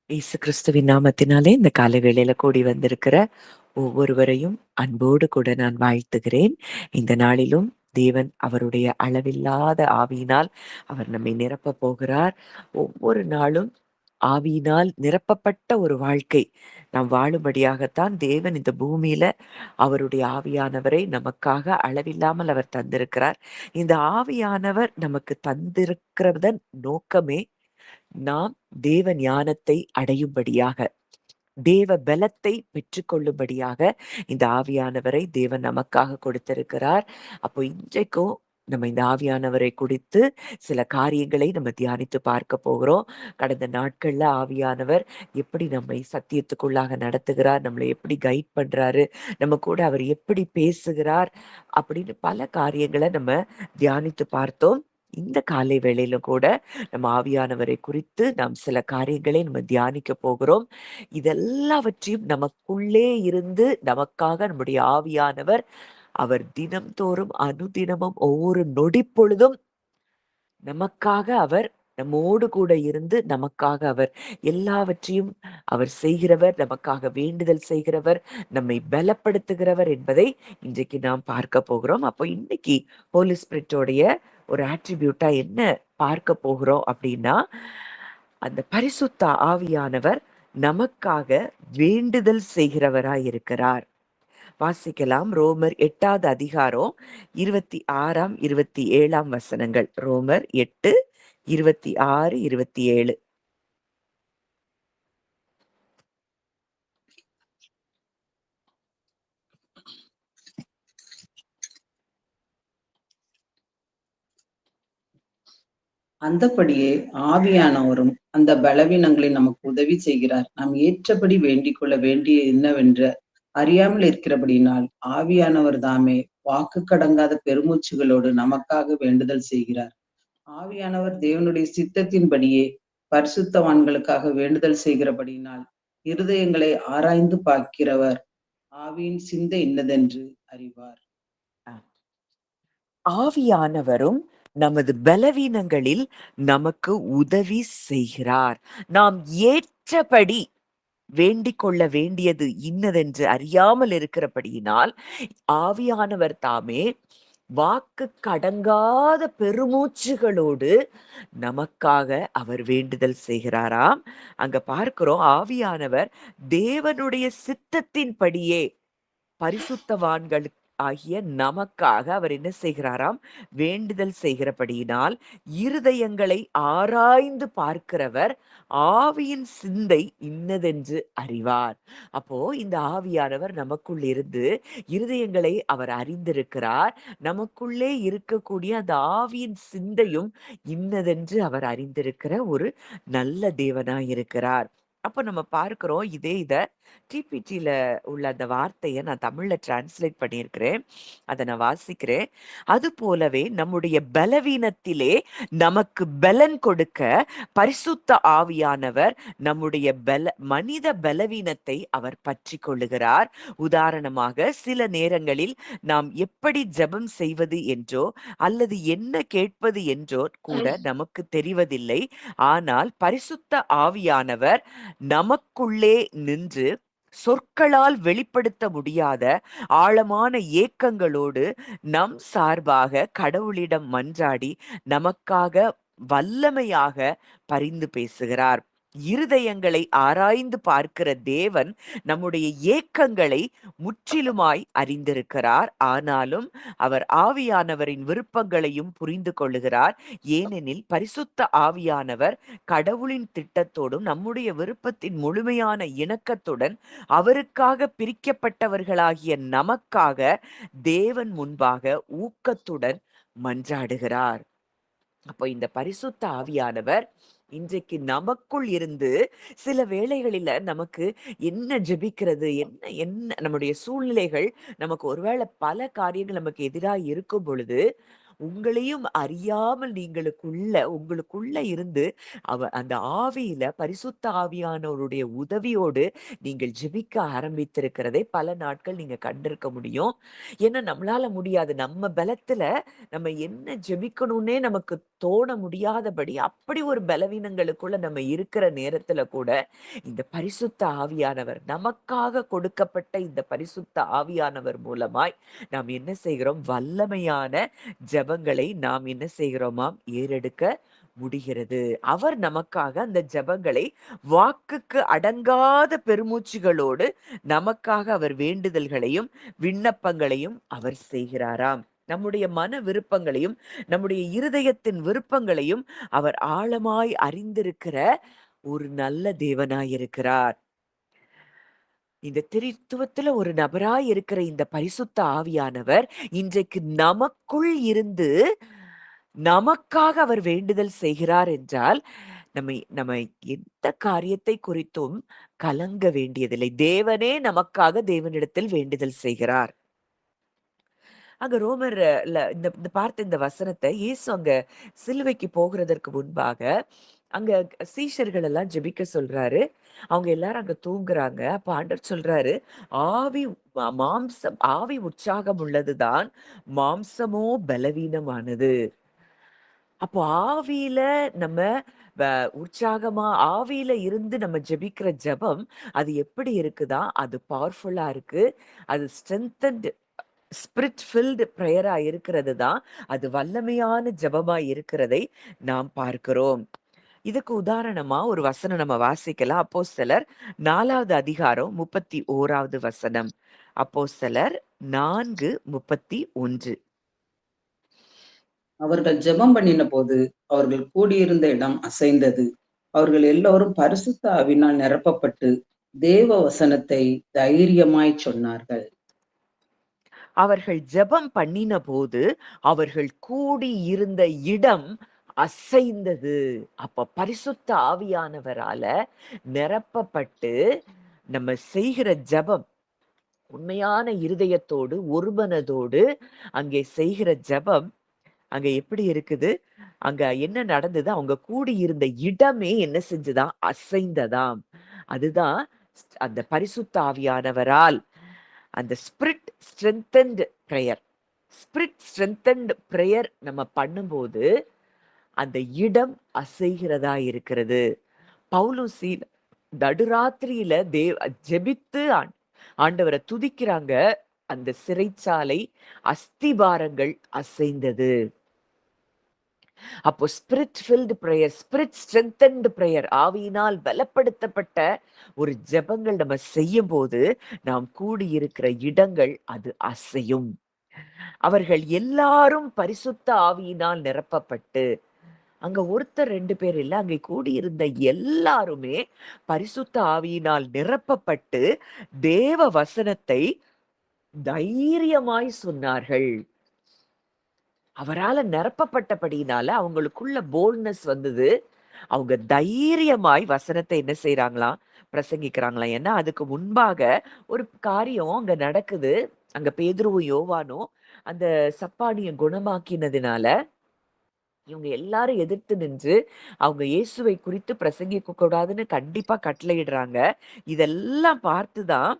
இயேசு கிறிஸ்துவின் நாமத்தினாலே இந்த காலை வேளையில கூடி வந்திருக்கிற ஒவ்வொருவரையும் அன்போடு கூட நான் வாழ்த்துகிறேன். இந்த நாளிலும் தேவன் அவருடைய அளவில்லாத ஆவியினால் அவர் நம்மை நிரப்பப் போகிறார். ஒவ்வொரு நாளும் ஆவியினால் நிரப்பப்பட்ட ஒரு வாழ்க்கை நாம் வாழும்படியாகத்தான் தேவன் இந்த பூமியில அவருடைய ஆவியானவரை நமக்காக அளவில்லாமல் அவர் தந்திருக்கிறார். இந்த ஆவியானவர் நமக்கு தந்திருக்கிறதன் நோக்கமே நாம் தேவ ஞானத்தை அடையும்படியாக, தேவ பலத்தை பெற்றுக்கொள்ளும்படியாக இந்த ஆவியானவரை தேவன் நமக்காக கொடுத்திருக்கிறார். அப்போ இன்றைக்கும் நம்ம இந்த ஆவியானவரை குறித்து சில காரியங்களை நம்ம தியானித்து பார்க்க போகிறோம். கடந்த நாட்கள்ல ஆவியானவர் எப்படி நம்மை சத்தியத்துக்குள்ளாக நடத்துகிறார், நம்மளை எப்படி கைட் பண்றாரு, நம்ம கூட அவர் எப்படி பேசுகிறார் அப்படின்னு பல காரியங்களை நம்ம தியானித்து பார்த்தோம். இந்த காலை வேளையில கூட நம்ம ஆவியானவரை குறித்து நாம் சில காரியங்களை நம்ம தியானிக்க போகிறோம். இதெல்லாவற்றையும் நமக்குள்ளே இருந்து நமக்காக நம்முடைய ஆவியானவர் அவர் தினம்தோறும் அனுதினமும் ஒவ்வொரு நொடி பொழுதும் நமக்காக அவர் நம்மோடு கூட இருந்து நமக்காக அவர் எல்லாவற்றையும் அவர் செய்கிறவர், நமக்காக வேண்டுதல் செய்கிறவர், நம்மை பலப்படுத்துகிறவர் என்பதை இன்றைக்கு நாம் பார்க்க போகிறோம். அப்போ இன்னைக்கு ஹோலி ஸ்பிரிட்டோடைய ஒரு ஆட்ரிபியூட்டா என்ன பார்க்க போகிறோம் அப்படின்னா, அந்த பரிசுத்த ஆவியானவர் நமக்காக வேண்டுதல் செய்கிறவராய் இருக்கிறார். வாசிக்கலாம். ரோமர் 8வது அதிகாரம் 26ஆம் 27ஆம் வசனங்கள். ரோமர் 8, 26, 27. அந்தபடியே ஆவியானவரும் அந்த பலவீனங்களை நமக்கு உதவி செய்கிறார். நாம் ஏற்றபடி வேண்டிக் கொள்ள வேண்டிய என்னவென்ற அறியாமல் இருக்கிறபடியினால் ஆவியானவர் தாமே வாக்கு கடங்காத பெருமூச்சுகளோடு நமக்காக வேண்டுதல் செய்கிறார். ஆவியானவர் தேவனுடைய சித்தத்தின்படியே பரிசுத்தவான்களுக்காக வேண்டுதல் செய்கிறபடியினால் இருதயங்களை ஆராய்ந்து பார்க்கிறவர் ஆவியின் சிந்தை இன்னதென்று அறிவார். ஆவியானவரும் நமது பலவீனங்களில் நமக்கு உதவி செய்கிறார். நாம் ஏற்றபடி வேண்டிக் கொள்ள வேண்டியது இன்னதென்று அறியாமல் இருக்கிறபடியினால் ஆவியானவர் தாமே வாக்கு கடங்காத பெருமூச்சுகளோடு நமக்காக அவர் வேண்டுதல் செய்கிறாராம். அங்க பார்க்கிறோம், ஆவியானவர் தேவனுடைய சித்தத்தின்படியே பரிசுத்தவான்களுக்கு ஆகிய நமக்காக அவர் என்ன செய்கிறாராம்? வேண்டுதல் செய்கிறபடியினால் இருதயங்களை ஆராய்ந்து பார்க்கிறவர் ஆவியின் சிந்தை இன்னதென்று அறிவார். அப்போ இந்த ஆவியானவர் நமக்குள் இருந்து இருதயங்களை அவர் அறிந்திருக்கிறார். நமக்குள்ளே இருக்கக்கூடிய அந்த ஆவியின் சிந்தையும் இன்னதென்று அவர் அறிந்திருக்கிற ஒரு நல்ல தேவனாய் இருக்கிறார். அப்ப நம்ம பார்க்கிறோம், இத டிபிடில உள்ள அந்த வார்த்தைய நான் தமிழ்ல டிரான்ஸ்லேட் பண்ணியிருக்கிறேன். அத நான் வாசிக்கிறேன். அது போலவே நம்முடைய பலவீனத்திலே நமக்கு பலன் கொடுக்க பரிசுத்த ஆவியானவர் நம்முடைய மனித பலவீனத்தை அவர் பற்றிக் கொள்ளுகிறார். உதாரணமாக, சில நேரங்களில் நாம் எப்படி ஜெபம் செய்வது என்றோ அல்லது என்ன கேட்பது என்றோ கூட நமக்கு தெரிவதில்லை. ஆனால் பரிசுத்த ஆவியானவர் நமக்குள்ளே நின்று சொற்களால் வெளிப்படுத்த முடியாத ஆழமான ஏக்கங்களோடு நம் சார்பாக கடவுளிடம் மன்றாடி நமக்காக வல்லமையாக பரிந்து பேசுகிறார். இருதயங்களை ஆராய்ந்து பார்க்கிற தேவன் நம்முடைய ஏக்கங்களை முற்றிலுமாய் அறிந்திருக்கிறார். ஆனாலும் அவர் ஆவியானவரின் விருப்பங்களையும் புரிந்து கொள்ளுகிறார். ஏனெனில் பரிசுத்த ஆவியானவர் கடவுளின் திட்டத்தோடும் நம்முடைய விருப்பத்தின் முழுமையான இணக்கத்துடன் அவருக்காக பிரிக்கப்பட்டவர்களாகிய நமக்காக தேவன் முன்பாக ஊக்கத்துடன் மன்றாடுகிறார். அப்போ இந்த பரிசுத்த ஆவியானவர் இன்றைக்கு நமக்குள் இருந்து சில வேளைகளில நமக்கு என்ன ஜெபிக்கிறது, என்ன என்ன நம்முடைய சூழ்நிலைகள் நமக்கு ஒருவேளை பல காரியங்கள் நமக்கு எதிராக இருக்கும் பொழுது உங்களையும் அறியாமல் உங்களுக்குள்ள இருந்து அந்த ஆவியில பரிசுத்த ஆவியானவருடைய உதவியோடு நீங்கள் ஜெபிக்க ஆரம்பித்திருக்கிறதை பல நாட்கள் நீங்க கண்டிருக்க முடியும். ஏன்னா நம்மளால முடியாது. நம்ம பலத்துல நம்ம என்ன ஜெபிக்கணும்னே நமக்கு தோண முடியாதபடி அப்படி ஒரு பலவீனங்களுக்குள்ள நம்ம இருக்கிற நேரத்துல கூட இந்த பரிசுத்த ஆவியானவர் நமக்காக கொடுக்கப்பட்ட இந்த பரிசுத்த ஆவியானவர் மூலமாய் நாம் என்ன செய்கிறோம்? வல்லமையான ஜெபங்களை நாம் என்ன செய்கிறோமாம்? ஏறெடுக்க முடிகிறது. அவர் நமக்காக அந்த ஜெபங்களை வாக்குக்கு அடங்காத பெருமூச்சுகளோடு நமக்காக அவர் வேண்டுதல்களையும் விண்ணப்பங்களையும் அவர் செய்கிறாராம். நம்முடைய மன விருப்பங்களையும் நம்முடைய இருதயத்தின் விருப்பங்களையும் அவர் ஆழமாய் அறிந்திருக்கிற ஒரு நல்ல தேவனாயிருக்கிறார். இந்த திரித்துவத்துல ஒரு நபராய் இருக்கிற இந்த பரிசுத்த ஆவியானவர் இன்றைக்கு நமக்குள் இருந்து நமக்காக அவர் வேண்டுதல் செய்கிறார் என்றால் நம்ம நம்ம எந்த காரியத்தை குறித்தும் கலங்க வேண்டியதில்லை. தேவனே நமக்காக தேவனிடத்தில் வேண்டுதல் செய்கிறார். அங்க ரோமர்ல இந்த பார்த்த இந்த வசனத்தை இயேசு அங்க சிலுவைக்கு போகிறதற்கு முன்பாக அங்க சீஷர்கள் எல்லாம் ஜெபிக்க சொல்றாரு. அவங்க எல்லாரும் அங்க தூங்குறாங்க. அப்ப ஆண்டவர் சொல்றாரு, ஆவி ஆவி உற்சாகம் உள்ளதுதான், மாம்சமோ பலவீனமானது. அப்போ ஆவியில நம்ம வ உற்சாகமா ஆவியில இருந்து நம்ம ஜெபிக்கிற ஜெபம், அது எப்படி இருக்குதா? அது பவர்ஃபுல்லா இருக்கு. அது ஸ்ட்ரெங்தன்ட் ஸ்பிரிட் ஃபில்டு பிரேயரா இருக்கிறது தான். அது வல்லமையான ஜெபமா இருக்கிறதை நாம் பார்க்கிறோம். இதுக்கு உதாரணமா ஒரு வசனம் நம்ம வாசிக்கலாம். அப்போஸ்தலர் 4வது அதிகாரம் 31வது வசனம். அப்போஸ்தலர் 4:31. அவர்கள் ஜெபம் பண்ணின போது அவர்கள் கூடியிருந்த இடம் அசைந்தது. அவர்கள் எல்லோரும் பரிசுத்த ஆவியினால் நிரப்பப்பட்டு தேவ வசனத்தை தைரியமாய் சொன்னார்கள். அவர்கள் ஜெபம் பண்ணின போது அவர்கள் கூடி இருந்த இடம் அசைந்தது. அப்ப பரிசுத்த ஆவியானவரால நிரப்பப்பட்டு நம்ம செய்கிற ஜெபம் உண்மையான இருதயத்தோடு ஒருமனதோடு அங்கே செய்கிற ஜெபம் அங்க எப்படி இருக்குது? அங்க என்ன நடந்தது? அவங்க கூடியிருந்த இடமே என்ன செஞ்சுதாம்? அசைந்ததாம். அதுதான் அந்த பரிசுத்த ஆவியானவரால் அந்த spirit strengthened prayer. Spirit strengthened prayer நம்ம பண்ணும்போது அந்த இடம் அசைகிறதா இருக்கிறது. பவுலும் நடுராத்திரியில ஜெபித்து ஆண்டவரை துதிக்கிறாங்க. அந்த சிறைச்சாலை அஸ்திபாரங்கள் அசைந்தது. அப்போ spirit field prayer, spirit strengthened prayer, ஆவியினால் பலப்படுத்தப்பட்ட ஒரு ஜெபங்கள் நம்ம செய்யும் போது நாம் கூடியிருக்கிற இடங்கள் அது அசையும். அவர்கள் எல்லாரும் பரிசுத்த ஆவியினால் நிரப்பப்பட்டு, அங்க ஒருத்தர் 2 பேர் இல்ல, அங்கே கூடியிருந்த எல்லாருமே பரிசுத்த ஆவியினால் நிரப்பப்பட்டு தேவ வசனத்தை தைரியமாய் சொன்னார்கள். அவரால நிரப்பப்பட்டபடியினால அவங்களுக்குள்ள போல்ட்னஸ் வந்தது. அவங்க தைரியமாய் வசனத்தை என்ன செய்றாங்களாம்? பிரசங்கிக்கிறாங்களாம். ஏன்னா அதுக்கு முன்பாக ஒரு காரியம் அங்க நடக்குது. அங்க பேதுருவும் யோவானும் அந்த சப்பாணிய குணமாக்கினதுனால இவங்க எல்லாரும் எதிர்த்து நின்று அவங்க இயேசுவை குறித்து பிரசங்கிக்க கூடாதுன்னு கண்டிப்பா கட்டளையிடுறாங்க. இதெல்லாம் பார்த்துதான்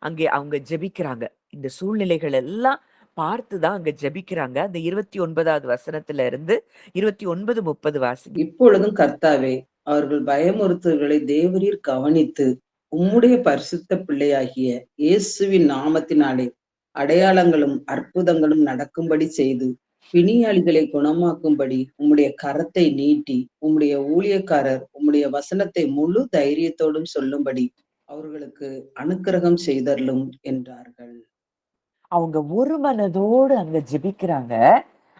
அங்கே அவங்க ஜெபிக்கிறாங்க. இந்த சூழ்நிலைகள் எல்லாம் பார்த்து தான் அங்க ஜெபிக்கிறாங்க. அந்த 29வது வசனத்துல இருந்து 29, 30 வாசிங்க. இப்பொழுதும் கர்த்தாவே, அவர்கள் பயமுறுத்துதல்களை தேவரீர் கவனித்து உம்முடைய பரிசுத்த பிள்ளையாகிய இயேசுவின் நாமத்தினாலே அடையாளங்களும் அற்புதங்களும் நடக்கும்படி செய்து பிணியாளிகளை குணமாக்கும்படி உம்முடைய கரத்தை நீட்டி உம்முடைய ஊழியக்காரர் உம்முடைய வசனத்தை முழு தைரியத்தோடும் சொல்லும்படி அவர்களுக்கு அனுக்கிரகம் செய்தருளும் என்றார்கள். அவங்க ஒரு மனதோடு அங்க ஜெபிக்கிறாங்க.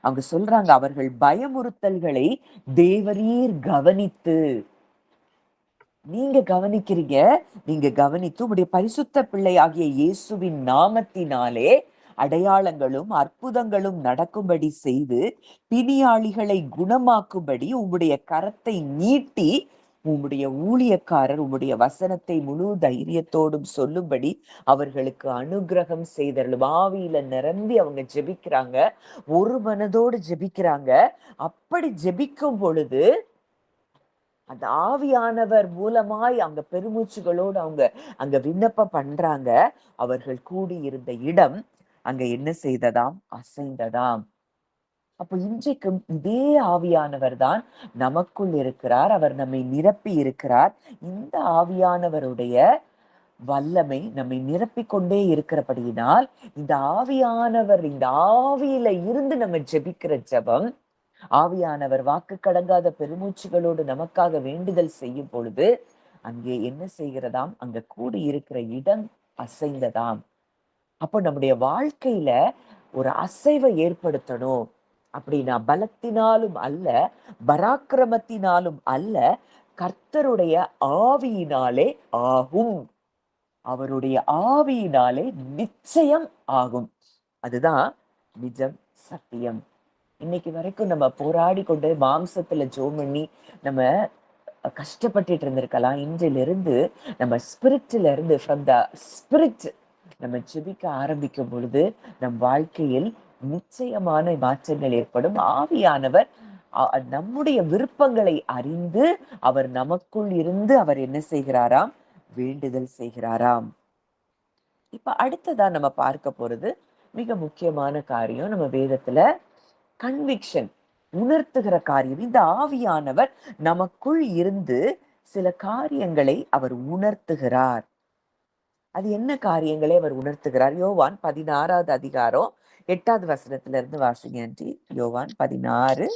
அவங்க சொல்றாங்க, அவர்கள் பயமுறுத்தல்களை தேவரீர் கவனித்து. நீங்க கவனிக்கிறீங்க. நீங்க கவனித்து உம்முடைய பரிசுத்த பிள்ளையாகிய இயேசுவின் நாமத்தினாலே அடையாளங்களும் அற்புதங்களும் நடக்கும்படி செய்து பிணியாளிகளை குணமாக்கும்படி உம்முடைய கரத்தை நீட்டி உம்முடைய ஊழியக்காரர் உம்முடைய வசனத்தை முழு தைரியத்தோடும் சொல்லும்படி அவர்களுக்கு அனுக்கிரகம் செய்தருளும். ஆவியில நிரம்பி அவங்க ஜெபிக்கிறாங்க, ஒரு மனதோடு ஜெபிக்கிறாங்க. அப்படி ஜெபிக்கும் பொழுது அந்த ஆவியானவர் மூலமாய் அங்க பெருமூச்சுகளோடு அவங்க அங்க விண்ணப்பம் பண்றாங்க. அவர்கள் கூடியிருந்த இடம் அங்க என்ன செய்ததாம்? அசைந்ததாம். அப்போ இன்றைக்கும் இதே ஆவியானவர் தான் நமக்குள் இருக்கிறார். அவர் நம்மை நிரப்பி இருக்கிறார். இந்த ஆவியானவருடைய வல்லமை நம்மை நிரப்பிக் கொண்டே இருக்கிறபடியினால், இந்த ஆவியானவர் இந்த ஆவியில இருந்து நம்ம ஜெபிக்கிற ஜெபம், ஆவியானவர் வாக்கு கடங்காத பெருமூச்சுகளோடு நமக்காக வேண்டுதல் செய்யும் பொழுது, அங்கே என்ன செய்கிறதாம்? அங்க கூடி இருக்கிற இடம் அசைந்ததாம். அப்போ நம்முடைய வாழ்க்கையில ஒரு அசைவை ஏற்படுத்தணும் அப்படின்னா, பலத்தினாலும் அல்ல, பராக்கிரமத்தினாலும் அல்ல, கர்த்தருடைய ஆவியினாலே ஆகும். அவருடைய ஆவியினாலே நிச்சயம் ஆகும். அதுதான் நிஜம், சத்தியம். இன்னைக்கு வரைக்கும் நம்ம போராடி கொண்டு மாம்சத்துல ஜெபம் பண்ணி நம்ம கஷ்டப்பட்டுட்டு இருந்திருக்கலாம். இன்றிலிருந்து நம்ம ஸ்பிரிட்ல இருந்து ஃப்ரம் த ஸ்பிரிட் நம்ம ஜெபிக்க ஆரம்பிக்கும் பொழுது நம் வாழ்க்கையில் நிச்சயமான மாற்றங்கள் ஏற்படும். ஆவியானவர் நம்முடைய விருப்பங்களை அறிந்து அவர் நமக்குள் இருந்து அவர் என்ன செய்கிறாராம்? வேண்டுதல் செய்கிறாராம். இப்ப அடுத்ததா நம்ம பார்க்க போறது மிக முக்கியமான காரியம். நம்ம வேதத்துல கன்விக்ஷன், உணர்த்துகிற காரியம். இந்த ஆவியானவர் நமக்குள் இருந்து சில காரியங்களை அவர் உணர்த்துகிறார். அது என்ன காரியங்களை அவர் உணர்த்துகிறார்? யோவான் 16வது அதிகாரம் 8வது வசனத்துல இருந்து வாசிங்க ஆண்டி. யோவான் 16:8.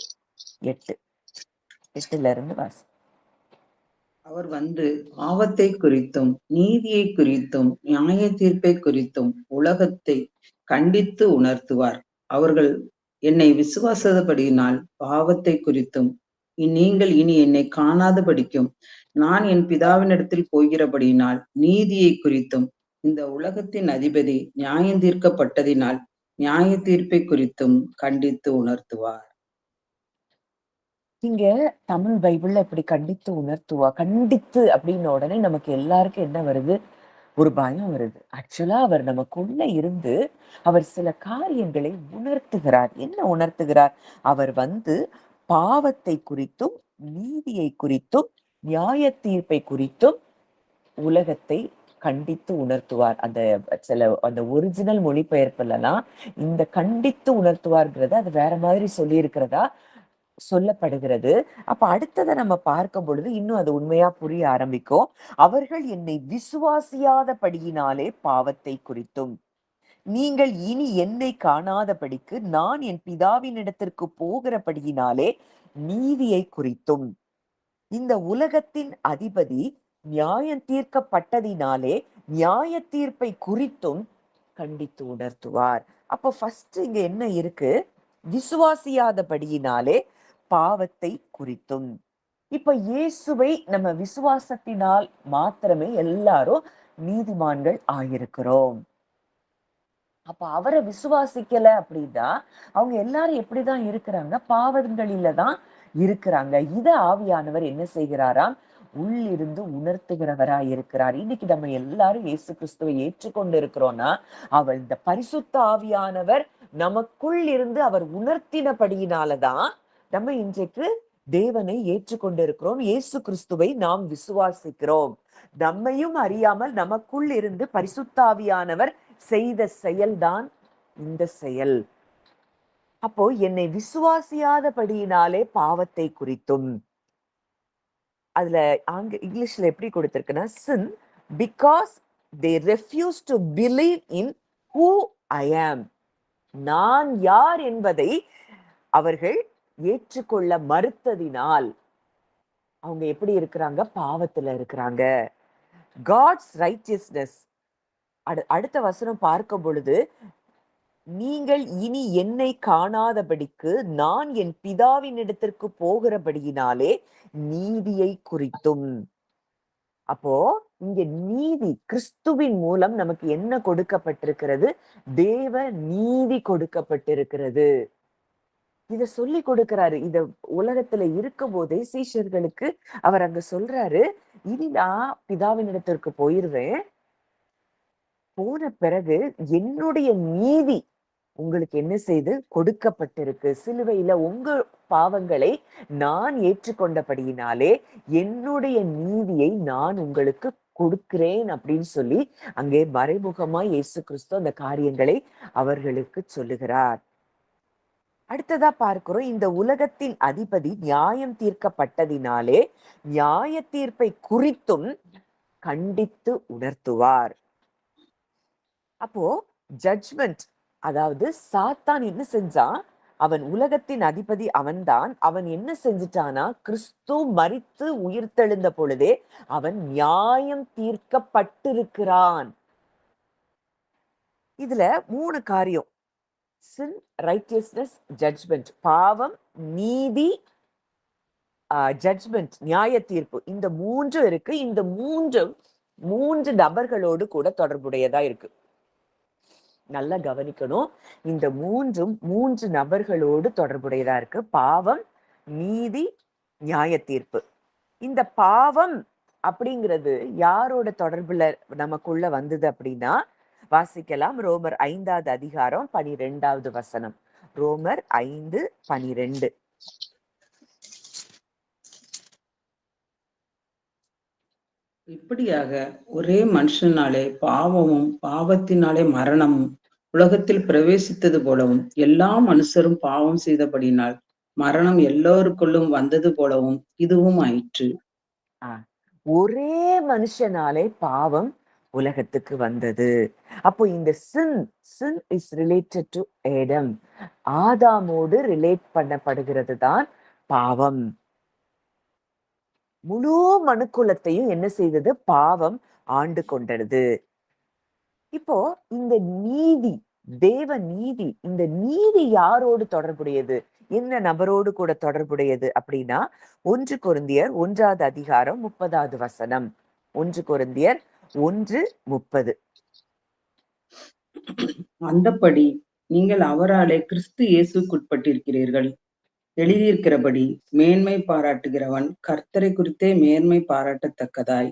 8ல இருந்து வாசி. அவர் வந்து பாவத்தை குறித்தும் நீதியை குறித்தும் நியாய தீர்ப்பை குறித்தும் உலகத்தை கண்டித்து உணர்த்துவார். அவர்கள் என்னை விசுவாசப்படியினால் பாவத்தை குறித்தும் நீங்கள் இனி என்னை காணாதபடிக்கும் நான் என் பிதாவினிடத்தில் போகிறபடியினால் நீதியை குறித்தும் இந்த உலகத்தின் அதிபதி நியாயம் தீர்க்கப்பட்டதினால் நியாய தீர்ப்பை குறித்தும் கண்டித்து உணர்த்துவார். இங்க தமிழ் பைபிள்ல இப்படி கண்டித்து உணர்த்துவா. கண்டித்து அப்படின்ன உடனே நமக்கு எல்லாருக்கும் என்ன வருது? ஒரு பயம் வருது. ஆக்சுவலா அவர் நமக்குள்ள இருந்து அவர் சில காரியங்களை உணர்த்துகிறார். என்ன உணர்த்துகிறார்? அவர் வந்து பாவத்தை குறித்தும் நீதியை குறித்தும் நியாய தீர்ப்பை குறித்தும் உலகத்தை கண்டித்து உணர்த்துவார். அந்த ஒரிஜினல் மொழிபெயர்ப்புலலாம் இந்த கண்டித்து உணர்த்துவார்ங்கிறது அது வேற மாதிரி சொல்லி இருக்கிறதா சொல்லப்படுகிறது. அப்ப அடுத்ததை நம்ம பார்க்கும் பொழுது இன்னும் அது உண்மையா புரிய ஆரம்பிக்கும். அவர்கள் என்னை விசுவாசியாதபடியினாலே பாவத்தை குறித்தும் நீங்கள் இனி என்னை காணாதபடிக்கு நான் என் பிதாவினிடத்திற்கு போகிறபடியினாலே நீதியை குறித்தும் இந்த உலகத்தின் அதிபதி நியாயம் தீர்க்கப்பட்டதினாலே நியாய தீர்ப்பை குறித்தும் கண்டித்து உணர்த்துவார். அப்போ ஃபர்ஸ்ட் இங்க என்ன இருக்கு? விசுவாசியாதபடியினாலே பாவத்தை குறித்தும். இப்ப இயேசுவை நம்ம விசுவாசத்தினால் மாத்திரமே எல்லாரும் நீதிமான்கள் ஆயிருக்கிறோம். அப்ப அவரை விசுவாசிக்கல அப்படின்னா அவங்க எல்லாரும் எப்படிதான் இருக்கிறாங்க? பாவங்களில தான் இருக்கிறாங்க. இத ஆவியானவர் என்ன செய்கிறாராம்? உள்ளிருந்து உணர்த்துகிறவரா இருக்கிறார். இன்னைக்கு நம்ம எல்லாரும் இயேசு கிறிஸ்துவை ஏற்றுக்கொண்டு இருக்கிறோம்னா அவர் இந்த பரிசுத்த ஆவியானவர் நமக்குள் இருந்து அவர் உணர்த்தினபடியினாலதான் நம்ம இன்றைக்கு தேவனை ஏற்றுக்கொண்டு இருக்கிறோம். இயேசு கிறிஸ்துவை நாம் விசுவாசிக்கிறோம். நம்மையும் அறியாமல் நமக்குள் இருந்து பரிசுத்த ஆவியானவர் செய்த செயல்தான் இந்த செயல். அப்போ என்னை விசுவாசியாதபடியினாலே பாவத்தை குறித்தும், அதுல இங்கிலீஷ்ல எப்படி கொடுத்திருக்குன்னா, sin because they refuse to believe in who I am. நான் யார் என்பதை அவர்கள் ஏற்றுக்கொள்ள மறுத்ததினால் அவங்க எப்படி இருக்கிறாங்க? பாவத்துல இருக்கிறாங்க. God's righteousness. அடுத்த வசனம் பார்க்கும் பொழுது, நீங்கள் இனி என்னை காணாதபடிக்கு நான் என் பிதாவினிடத்திற்கு போகிறபடியினாலே நீதியை குறித்தும். அப்போ இங்க நீதி கிறிஸ்துவின் மூலம் நமக்கு என்ன கொடுக்கப்பட்டிருக்கிறது? தேவ நீதி கொடுக்கப்பட்டிருக்கிறது. இத சொல்லி கொடுக்கிறாரு. இத உலகத்துல இருக்கும் போதே சீஷர்களுக்கு அவர் அங்க சொல்றாரு, இனி நான் பிதாவினிடத்திற்கு போயிருவேன். போன பிறகு என்னுடைய நீதி உங்களுக்கு என்ன செய்து கொடுக்கப்பட்டிருக்கு. சிலுவையில உங்க பாவங்களை நான் ஏற்றுக்கொண்டபடியினாலே என்னுடைய நீதியை நான் உங்களுக்கு கொடுக்கிறேன் அப்படின்னு சொல்லி அங்கே மறைமுகமாய் இயேசு கிறிஸ்து அந்த காரியங்களை அவர்களுக்கு சொல்லுகிறார். அடுத்ததா பார்க்கிறோம், இந்த உலகத்தின் அதிபதி நியாயம் தீர்க்கப்பட்டதினாலே நியாய தீர்ப்பை குறித்தும் கண்டித்து உணர்த்துவார். அப்போ ஜட்ஜ்மெண்ட், அதாவது சாத்தான் என்ன செஞ்சான், அவன் உலகத்தின் அதிபதி அவன்தான். அவன் என்ன செஞ்சிட்டானா, கிறிஸ்து மரித்து உயிர்த்தெழுந்த பொழுதே அவன் நியாயம் தீர்க்கப்பட்டிருக்கிறான். இதுல 3 காரியம்: sin, righteousness, judgment. பாவம், நீதி, ஜட்ஜ்மெண்ட், நியாய தீர்ப்பு. இந்த 3 இருக்கு. இந்த 3 நபர்களோடு கூட தொடர்புடையதா இருக்கு. நல்லா கவனிக்கணும். இந்த 3 நபர்களோடு தொடர்புடையதா இருக்கு. பாவம், நீதி, நியாய தீர்ப்பு. இந்த பாவம் அப்படிங்கிறது யாரோட தொடர்புல நமக்குள்ள வந்தது அப்படின்னா, வாசிக்கலாம். ரோமர் 5வது அதிகாரம் 12வது வசனம். ரோமர் 5:12. இப்படியாக ஒரே மனுஷனாலே பாவமும் பாவத்தினாலே மரணமும் உலகத்தில் பிரவேசித்தது போலவும் எல்லா மனுஷரும் பாவம் செய்தபடினால் மரணம் எல்லோருக்குள்ளும் வந்தது போலவும் இதுவும் ஆயிற்று. ஒரே மனுஷனாலே பாவம் உலகத்துக்கு வந்தது. அப்போ இந்த sin is related to Adam. ஆதாமோடு ரிலேட் பண்ணப்படுகிறது தான் பாவம். முழு மனுக்குலத்தையும் என்ன செய்தது? பாவம் ஆண்டு கொண்டது. இப்போ இந்த நீதி, தேவ நீதி, இந்த நீதி யாரோடு தொடர்புடையது, என்ன நபரோடு கூட தொடர்புடையது அப்படின்னா, 1 கொரிந்தியர் 1வது அதிகாரம் 30வது வசனம். 1 கொரிந்தியர் 1:30. அந்தப்படி நீங்கள் அவராலே கிறிஸ்து இயேசுக்குட்பட்டிருக்கிறீர்கள். எழுதியிருக்கிறபடி மேன்மை பாராட்டுகிறவன் கர்த்தரை குறித்தே மேன்மை பாராட்டத்தக்கதாய்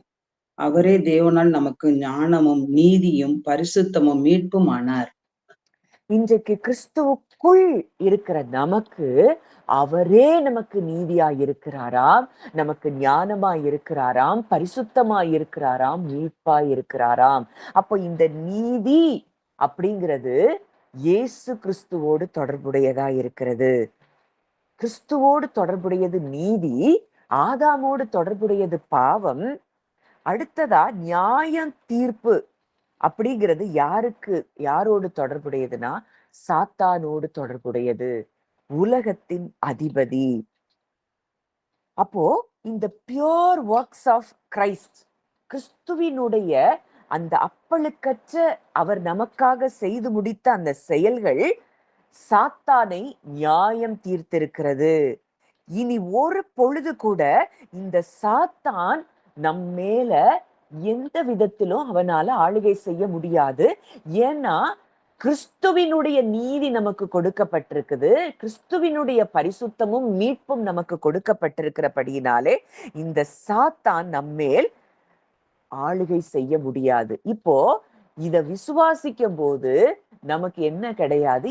அவரே தேவனால் நமக்கு ஞானமும் நீதியும் பரிசுத்தமும் மீட்பும் ஆனார். இன்றைக்கு கிறிஸ்துவுக்குள் இருக்கிற நமக்கு அவரே நமக்கு நீதியாய் இருக்கிறாராம், நமக்கு ஞானமாய் இருக்கிறாராம், பரிசுத்தமாய் இருக்கிறாராம், மீட்பாய் இருக்கிறாராம். அப்போ இந்த நீதி அப்படிங்கிறது இயேசு கிறிஸ்துவோடு தொடர்புடையதா இருக்கிறது. கிறிஸ்துவோடு தொடர்புடையது நீதி, ஆதாமோடு தொடர்புடையது பாவம். அடுத்ததா நியாயம் தீர்ப்பு அப்படிங்கிறது யாரோடு தொடர்புடையதுன்னா, சாத்தானோடு தொடர்புடையது, உலகத்தின் அதிபதி. அப்போ இந்த பியூர் ஒர்க்ஸ் ஆஃப் கிரைஸ்ட், கிறிஸ்துவினுடைய அந்த அப்பழுக்கற்ற அவர் நமக்காக செய்து முடித்த அந்த செயல்கள் சாத்தானை நியாயம் தீர்த்திருக்கிறது. இனி ஒரு பொழுது கூட இந்த சாத்தான் நம் மேல எந்த விதத்திலும் அவனால ஆளுகை செய்ய முடியாது. ஏன்னா கிறிஸ்துவினுடைய நீதி நமக்கு கொடுக்கப்பட்டிருக்குது, கிறிஸ்துவினுடைய பரிசுத்தமும் மீட்பும் நமக்கு கொடுக்கப்பட்டிருக்கிறபடியினாலே இந்த சாத்தான் நம்மேல் ஆளுகை செய்ய முடியாது. இப்போ இத விசுவாசிக்கும் போது நமக்கு என்ன கிடையாது,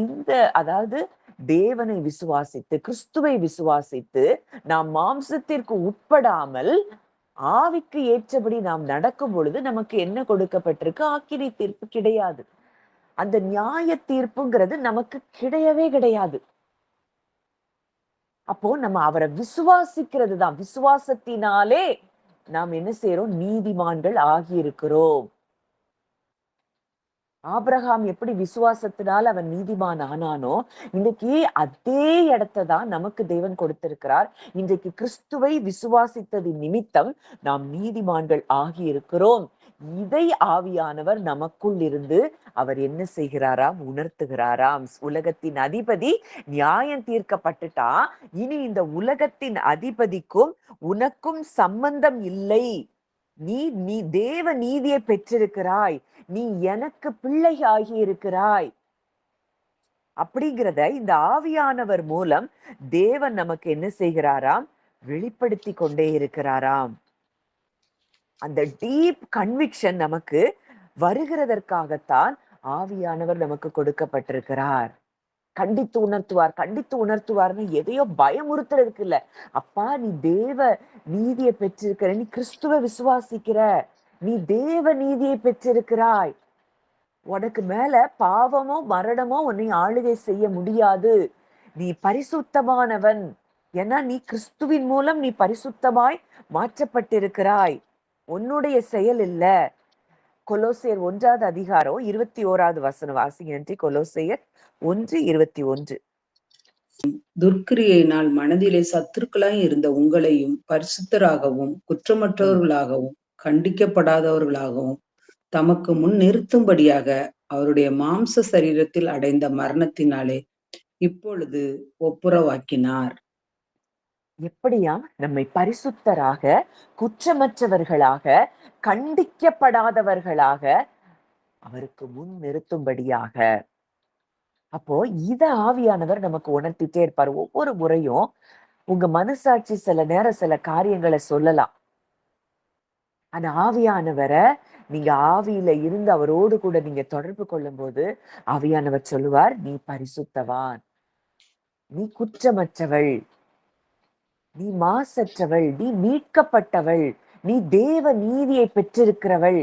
இந்த அதாவது தேவனை விசுவாசித்து, கிறிஸ்துவை விசுவாசித்து, நாம் மாம்சத்திற்கு உட்படாமல் ஆவிக்கு ஏற்றபடி நாம் நடக்கும் பொழுது நமக்கு என்ன கொடுக்கப்பட்டிருக்கு? ஆக்கினை தீர்ப்பு கிடையாது. அந்த நியாய தீர்ப்புங்கிறது நமக்கு கிடையவே கிடையாது. அப்போ நம்ம அவரை விசுவாசிக்கிறது தான். விசுவாசத்தினாலே நாம் என்ன செய்யறோம்? நீதிமான்கள் ஆகியிருக்கிறோம். ஆபிரகாம் எப்படி விசுவாசத்தினால் அவன் நீதிமான் ஆனானோ, இன்னைக்கு அதே இடத்தை தான் நமக்கு தேவன் கொடுத்திருக்கிறார். இன்றைக்கு கிறிஸ்துவை விசுவாசித்தது நிமித்தம் நாம் நீதிமான்கள் ஆகி இருக்கிறோம். இதை ஆவியானவர் நமக்குள் இருந்து அவர் என்ன செய்கிறாராம்? உணர்த்துகிறாராம். உலகத்தின் அதிபதி நியாயம் தீர்க்கப்பட்டுட்டா, இனி இந்த உலகத்தின் அதிபதிக்கும் உனக்கும் சம்பந்தம் இல்லை. நீ தேவ நீதியை பெற்றிருக்கிறாய், நீ எனக்கு பிள்ளை ஆகி இருக்கிறாய். அப்படிங்கிறத இந்த ஆவியானவர் மூலம் தேவன் நமக்கு என்ன செய்கிறாராம்? வெளிப்படுத்தி கொண்டே இருக்கிறாராம். அந்த டீப் கன்விக்ஷன் நமக்கு வருகிறதற்காகத்தான் ஆவியானவர் நமக்கு கொடுக்கப்பட்டிருக்கிறார். கண்டித்து உணர்த்துவார், கண்டித்து உணர்த்துவார்னு எதையோ பயமுறுத்துறதுக்கு இல்ல. அப்பா நீ தேவ நீதியை பெற்றிருக்கிற, நீ கிறிஸ்துவ விசுவாசிக்கிற, நீ தேவ நீதியை பெற்றிருக்கிறாய், உனக்கு மேல பாவமோ மரணமோ உன்னை ஆளுகை செய்ய முடியாது, நீ பரிசுத்தமானவன், ஏன்னா நீ கிறிஸ்துவின் மூலம் நீ பரிசுத்தமாய் மாற்றப்பட்டிருக்கிறாய், உன்னுடைய செயல் இல்ல. கொலோசையர் 1வது அதிகாரம் 21வது வசனம் வாசிங்க நன்றி. கொலோசையர் 1:21. துர்க்கிரியையினால் மனதிலே சத்துருக்களாய் இருந்த உங்களையும் பரிசுத்தராகவும் குற்றமற்றவர்களாகவும் கண்டிக்கப்படாதவர்களாகவும் தமக்கு முன் நிறுத்தும்படியாக அவருடைய மாம்ச சரீரத்தில் அடைந்த மரணத்தினாலே இப்பொழுது ஒப்புரவாக்கினார். எப்படியா? நம்மை பரிசுத்தராக, குற்றமற்றவர்களாக, கண்டிக்கப்படாதவர்களாக அவருக்கு முன் நிறுத்தும்படியாக. அப்போ இத ஆவியானவர் நமக்கு உணர்த்திட்டே இருப்பார். ஒவ்வொரு முறையும் உங்க மனசாட்சி சில நேரம் சில காரியங்களை சொல்லலாம். அந்த ஆவியானவரை நீங்க ஆவியில இருந்து அவரோடு கூட நீங்க தொடர்பு கொள்ளும் போது ஆவியானவர் சொல்லுவார், நீ பரிசுத்தவான், நீ குற்றமற்றவள், நீ மாசற்றவள், நீ மீட்கப்பட்டவள், நீ தேவ நீதியை பெற்றிருக்கிறவள்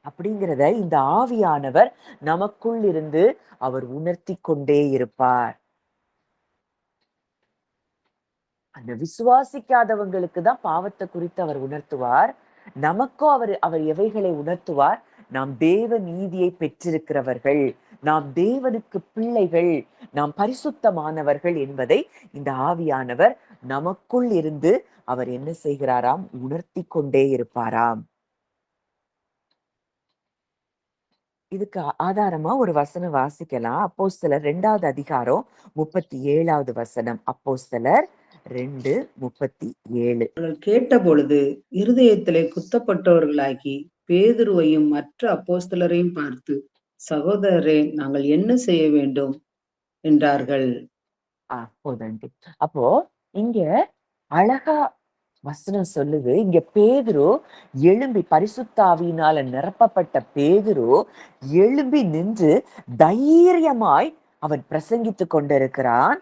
அப்படிங்கிறத இந்த ஆவியானவர் நமக்குள் இருந்து அவர் உணர்த்தி கொண்டே இருப்பார். அந்த விசுவாசிக்காதவங்களுக்கு தான் பாவத்தை குறித்து அவர் உணர்த்துவார். நமக்கோ அவர் அவர் எவைகளை உணர்த்துவார்? நாம் தேவ நீதியை பெற்றிருக்கிறவர்கள், நாம் தேவனுக்கு பிள்ளைகள், நாம் பரிசுத்தமானவர்கள் என்பதை இந்த ஆவியானவர் நமக்குள் இருந்து அவர் என்ன செய்கிறாராம்? உணர்த்தி கொண்டே இருப்பாராம். இதுக்கு ஆதாரமா ஒரு வசனம் வாசிக்கலாம். அப்போஸ்தலர் 2வது அதிகாரம் 37வது வசனம். அப்போஸ்தலர் 2:37. அவர்கள் கேட்டபொழுது இருதயத்திலே குத்தப்பட்டவர்களாகி பேதுருவையும் மற்ற அப்போஸ்தலரையும் பார்த்து, சகோதரரே நாங்கள் என்ன செய்ய வேண்டும் என்றார்கள். போதாண்டி. அப்போ இங்க அழகா வசனம் சொல்லுது. இங்க பேதுரு எழும்பி, பரிசுத்த ஆவியினால நிரப்பப்பட்ட பேதுரு எழும்பி நின்று தைரியமாய் அவன் பிரசங்கித்துக் கொண்டிருக்கிறான்.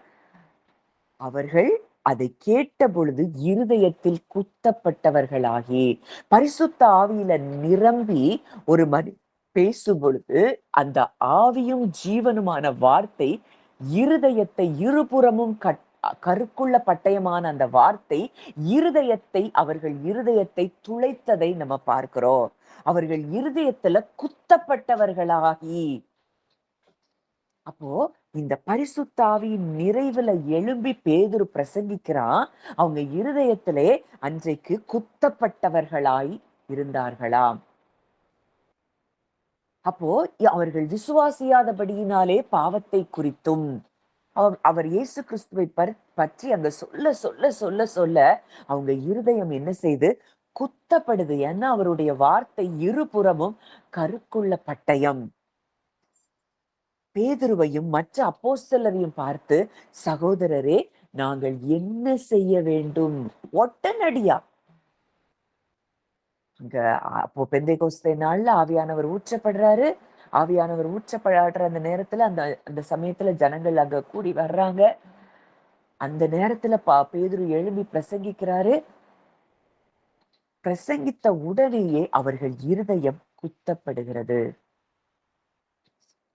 அவர்கள் அதை கேட்ட பொழுது இருதயத்தில் குத்தப்பட்டவர்களாகி, பரிசுத்த ஆவியில நிரம்பி ஒரு பேசும் பொழுது அந்த ஆவியும் ஜீவனுமான வார்த்தை இருதயத்தை இருபுறமும் கருக்குள்ள பட்டயமான அந்த வார்த்தை அவர்கள் இருதயத்தை துளைத்ததை நம்ம பார்க்கிறோம். அவர்கள் இருதயத்துல குத்தப்பட்டவர்களாகி, அப்போ இந்த பரிசுத்தாவியின் நிறைவுல எழும்பி பேதுரு பிரசங்கிக்கிறான். அவங்க இருதயத்திலே அன்றைக்கு குத்தப்பட்டவர்களாய் இருந்தார்களாம். அப்போ அவர்கள் விசுவாசியாதபடியினாலே பாவத்தை குறித்தும் அவர் இயேசு கிறிஸ்துவை பற்றி அங்க சொல்ல சொல்ல சொல்ல சொல்ல அவங்க இருதயம் என்ன செய்து குத்தப்படுது. ஏன்னா அவருடைய வார்த்தை இருபுறமும் கருக்குள்ள பட்டயம். பேதுருவையும் மற்ற அப்போஸ்தலரையும் பார்த்து, சகோதரரே நாங்கள் என்ன செய்ய வேண்டும்? உடனடியா அங்க அப்போ பெந்தைகோஸ்தே நாள்ல ஆவியானவர் ஊற்றப்படுறாரு. ஆவியானவர் ஊற்றப்படுற அந்த நேரத்துல அந்த அந்த சமயத்துல ஜனங்கள் அங்க கூடி வர்றாங்க. அந்த நேரத்துல பேதுரு எழும்பி பிரசங்கிக்கிறாரு. பிரசங்கித்த உடனேயே அவர்கள் இருதயம் குத்தப்படுகிறது.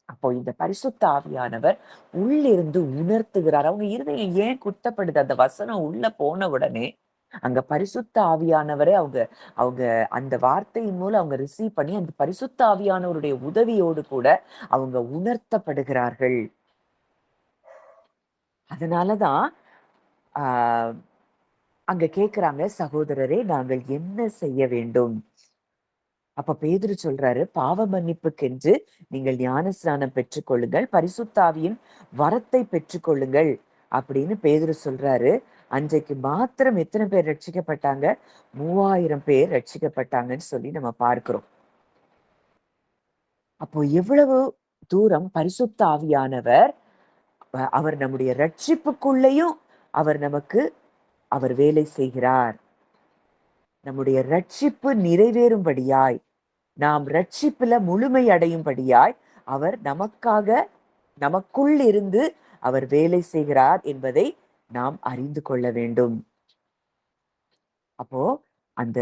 அப்போ இந்த பரிசுத்த ஆவியானவர் உள்ளிருந்து உணர்த்துகிறார். அவங்க இருதயம் ஏன் குத்தப்படுது? அந்த வசனம் உள்ள போன உடனே அங்க பரிசுத்த ஆவியானவரை அவங்க அவங்க அந்த வார்த்தையின் மூலம் அவங்க ரிசீவ் பண்ணி அந்த பரிசுத்த ஆவியானவருடைய உதவியோடு கூட அவங்க உணர்த்தப்படுகிறார்கள். அதனாலதான் ஆஹ் அங்க கேக்குறாங்க, சகோதரரே நாங்கள் என்ன செய்ய வேண்டும்? அப்ப பேதுரு சொல்றாரு, பாவ மன்னிப்புக்கென்று நீங்கள் ஞானஸ்நானம் பெற்றுக்கொள்ளுங்கள், பரிசுத்தாவியின் வரத்தை பெற்றுக்கொள்ளுங்கள் அப்படின்னு பேதுரு சொல்றாரு. அன்றைக்கு மாத்திரம் எத்தனை பேர் ரட்சிக்கப்பட்டாங்க? 3000 பேர் ரட்சிக்கப்பட்டாங்கன்னு சொல்லி நம்ம பார்க்கிறோம். அப்போ எவ்வளவு தூரம் பரிசுத்த ஆவியானவர் அவர் நம்முடைய ரட்சிப்புக்குள்ளேயும் அவர் வேலை செய்கிறார். நம்முடைய ரட்சிப்பு நிறைவேறும்படியாய், நாம் ரட்சிப்புல முழுமை அடையும்படியாய் அவர் நமக்குள் இருந்து அவர் வேலை செய்கிறார் என்பதை நாம் அறிந்து கொள்ள வேண்டும். அப்போ அந்த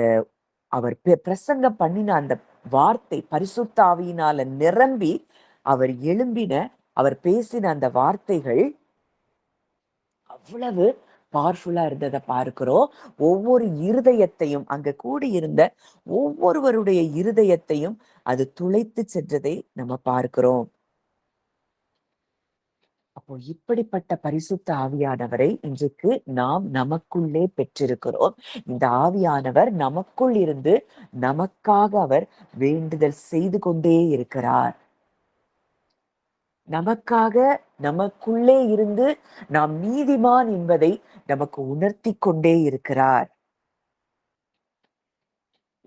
அவர் பிரசங்கம் பண்ணின அந்த வார்த்தை பரிசுத்த ஆவியினால நிரம்பி அவர் பேசின அந்த வார்த்தைகள் அவ்வளவு பவர்ஃபுல்லா இருந்ததை பார்க்கிறோம். ஒவ்வொரு இருதயத்தையும், அங்க கூடியிருந்த ஒவ்வொருவருடைய இருதயத்தையும் அது துளைத்து சென்றதை நம்ம பார்க்கிறோம். அப்போ இப்படிப்பட்ட பரிசுத்த ஆவியானவரை இன்றைக்கு நாம் நமக்குள்ளே பெற்றிருக்கிறோம். இந்த ஆவியானவர் நமக்குள் இருந்து நமக்காக அவர் வேண்டுதல் செய்து கொண்டே இருக்கிறார். நமக்குள்ளே இருந்து நாம் நீதிமான் என்பதை நமக்கு உணர்த்தி கொண்டே இருக்கிறார்.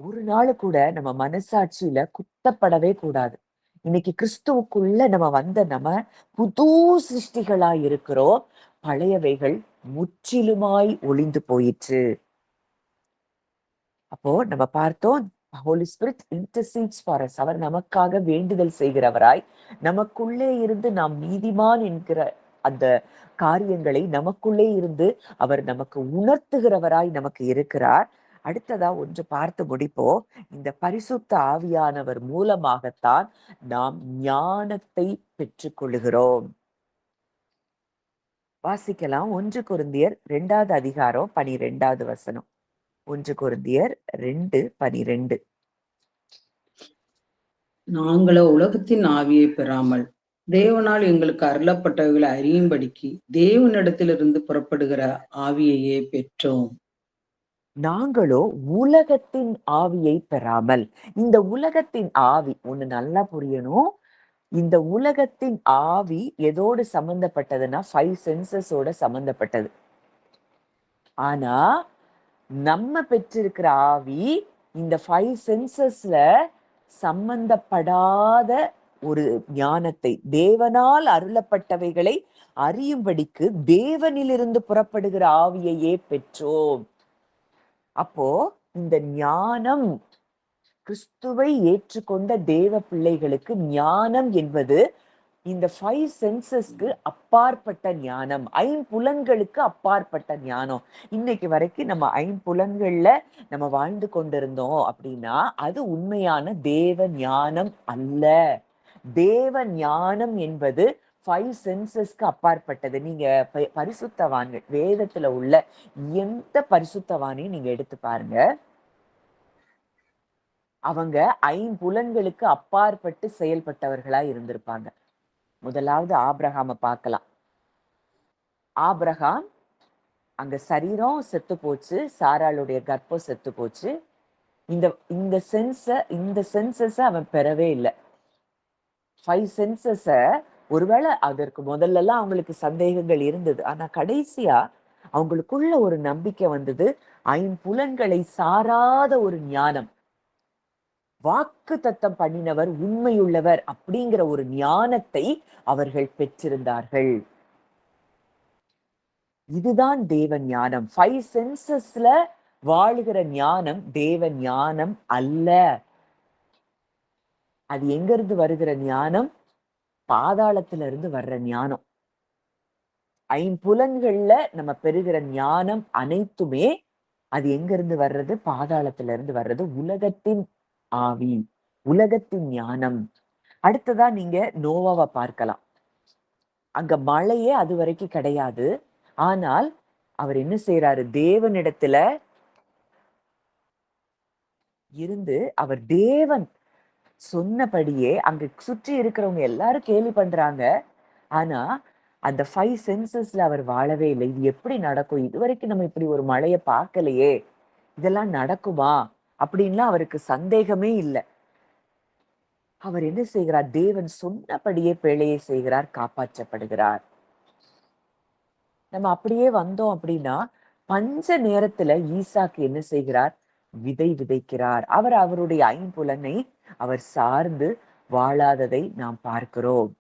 ஒரு நாள் கூட நம்ம மனசாட்சியில குத்தப்படவே கூடாது. இன்னைக்கு கிறிஸ்துவுக்குள்ள நம்ம புது சிருஷ்டிகளாய் இருக்கிறோம். பழையவைகள் முற்றிலுமாய் ஒளிந்து போயிற்று. அப்போ நம்ம பார்த்தோம், holy spirit intercedes for us. அவர் நமக்காக வேண்டுதல் செய்கிறவராய், நமக்குள்ளே இருந்து நாம் நீதிமான் என்கிற அந்த காரியங்களை நமக்குள்ளே இருந்து அவர் நமக்கு உணர்த்துகிறவராய் நமக்கு இருக்கிறார். அடுத்ததா ஒன்று பார்த்து முடிப்போம். இந்த பரிசுத்த ஆவியானவர் மூலமாகத்தான் நாம் ஞானத்தை பெற்றுக்கொள்கிறோம். வாசிக்கலாம். 1 கொரிந்தியர் 2வது அதிகாரம் 12வது வசனம். 1 கொரிந்தியர் 2:12. நாங்களோ உலகத்தின் ஆவியை பெறாமல் தேவனால் எங்களுக்கு அருளப்பட்டவைகளை அறியும்படிக்கு தேவனிடத்திலிருந்து புறப்படுகிற ஆவியையே பெற்றோம். நாங்களோ உலகத்தின் ஆவியை பெறாமல். இந்த உலகத்தின் ஆவி ஒண்ணு நல்லா புரியணும். இந்த உலகத்தின் ஆவி எதோடு சம்பந்தப்பட்டதுன்னா 5 சென்சஸோட சம்பந்தப்பட்டது. ஆனா நம்ம பெற்றிருக்கிற ஆவி இந்த 5 சென்சஸ்ல சம்பந்தப்படாத ஒரு ஞானத்தை, தேவனால் அருளப்பட்டவைகளை அறியும்படிக்கு தேவனிலிருந்து புறப்படுகிற ஆவியையே பெற்றோம். அப்போ இந்த ஞானம், கிறிஸ்துவை ஏற்றுக்கொண்ட தேவ பிள்ளைகளுக்கு ஞானம் என்பது இந்த 5 சென்சஸ்க்கு அப்பாற்பட்ட ஞானம், 5 புலன்களுக்கு அப்பாற்பட்ட ஞானம். இன்னைக்கு வரைக்கும் நம்ம 5 புலன்கள்ல நம்ம வாழ்ந்து கொண்டிருந்தோம் அப்படின்னா அது உண்மையான தேவ ஞானம் அல்ல. தேவ ஞானம் என்பது 5 சென்சஸ்க்கு அப்பாற்பட்டது. நீங்க பரிசுத்தவான்கள், வேதத்துல உள்ள எந்த பரிசுத்தவானையும் நீங்க எடுத்து பாருங்க, அவங்க 5 புலன்களுக்கு அப்பாற்பட்டு செயல்பட்டவர்களா இருந்திருப்பாங்க. முதலாவது ஆபிரகாம பார்க்கலாம். ஆபிரகாம் அங்க சரீரம் செத்து போச்சு, சாராளுடைய கர்ப்பம் செத்து போச்சு. இந்த சென்சஸ அவன் பெறவே இல்லை. 5 சென்சஸ ஒருவேளை அதற்கு முதல்ல எல்லாம் அவங்களுக்கு சந்தேகங்கள் இருந்தது. ஆனா கடைசியா அவங்களுக்குள்ள ஒரு நம்பிக்கை வந்தது. 5 புலன்களை சாராத ஒரு ஞானம், வாக்கு தத்தம் பண்ணினவர் உண்மையுள்ளவர் அப்படிங்கிற ஒரு ஞானத்தை அவர்கள் பெற்றிருந்தார்கள். இதுதான் தேவ ஞானம். 5 சென்சஸ்ல வாழுகிற ஞானம் தேவ ஞானம் அல்ல. அது எங்க இருந்து வருகிற ஞானம்? பாதாளத்துல இருந்து வர்ற ஞானம். 5 புலன்கள்ல நம்ம பெறுகிற ஞானம் அனைத்துமே அது எங்க இருந்து வர்றது? பாதாளத்துல இருந்து வர்றது. உலகத்தின் ஆவி, உலகத்தின் ஞானம். அடுத்ததா நீங்க நோவாவை பார்க்கலாம். அங்க மழையே அது வரைக்கும் கிடையாது. ஆனால் அவர் என்ன செய்யறாரு? தேவனிடத்துல இருந்து அவர் தேவன் சொன்னபடியே அங்க சுற்றி இருக்கிறவங்க எல்லாரும் கேலி பண்றாங்க. ஆனா அந்த 5 சென்சஸ்ல அவர் வாழவே இல்லை. இது எப்படி நடக்கும்? இதுவரைக்கும் நம்ம இப்படி ஒரு மழையை பார்க்கலையே, இதெல்லாம் நடக்குமா அப்படின்லாம் அவருக்கு சந்தேகமே இல்லை. அவர் என்ன செய்கிறார்? தேவன் சொன்னபடியே பிழையை செய்கிறார், காப்பாற்றப்படுகிறார். நம்ம அப்படியே வந்தோம் அப்படின்னா பஞ்ச நேரத்துல ஈசாக்கு என்ன செய்கிறார்? விதை விதைக்கிறார். அவர் அவருடைய 5 புலனை அவர் சார்ந்து வாழாததை நாம் பார்க்கிறோம்.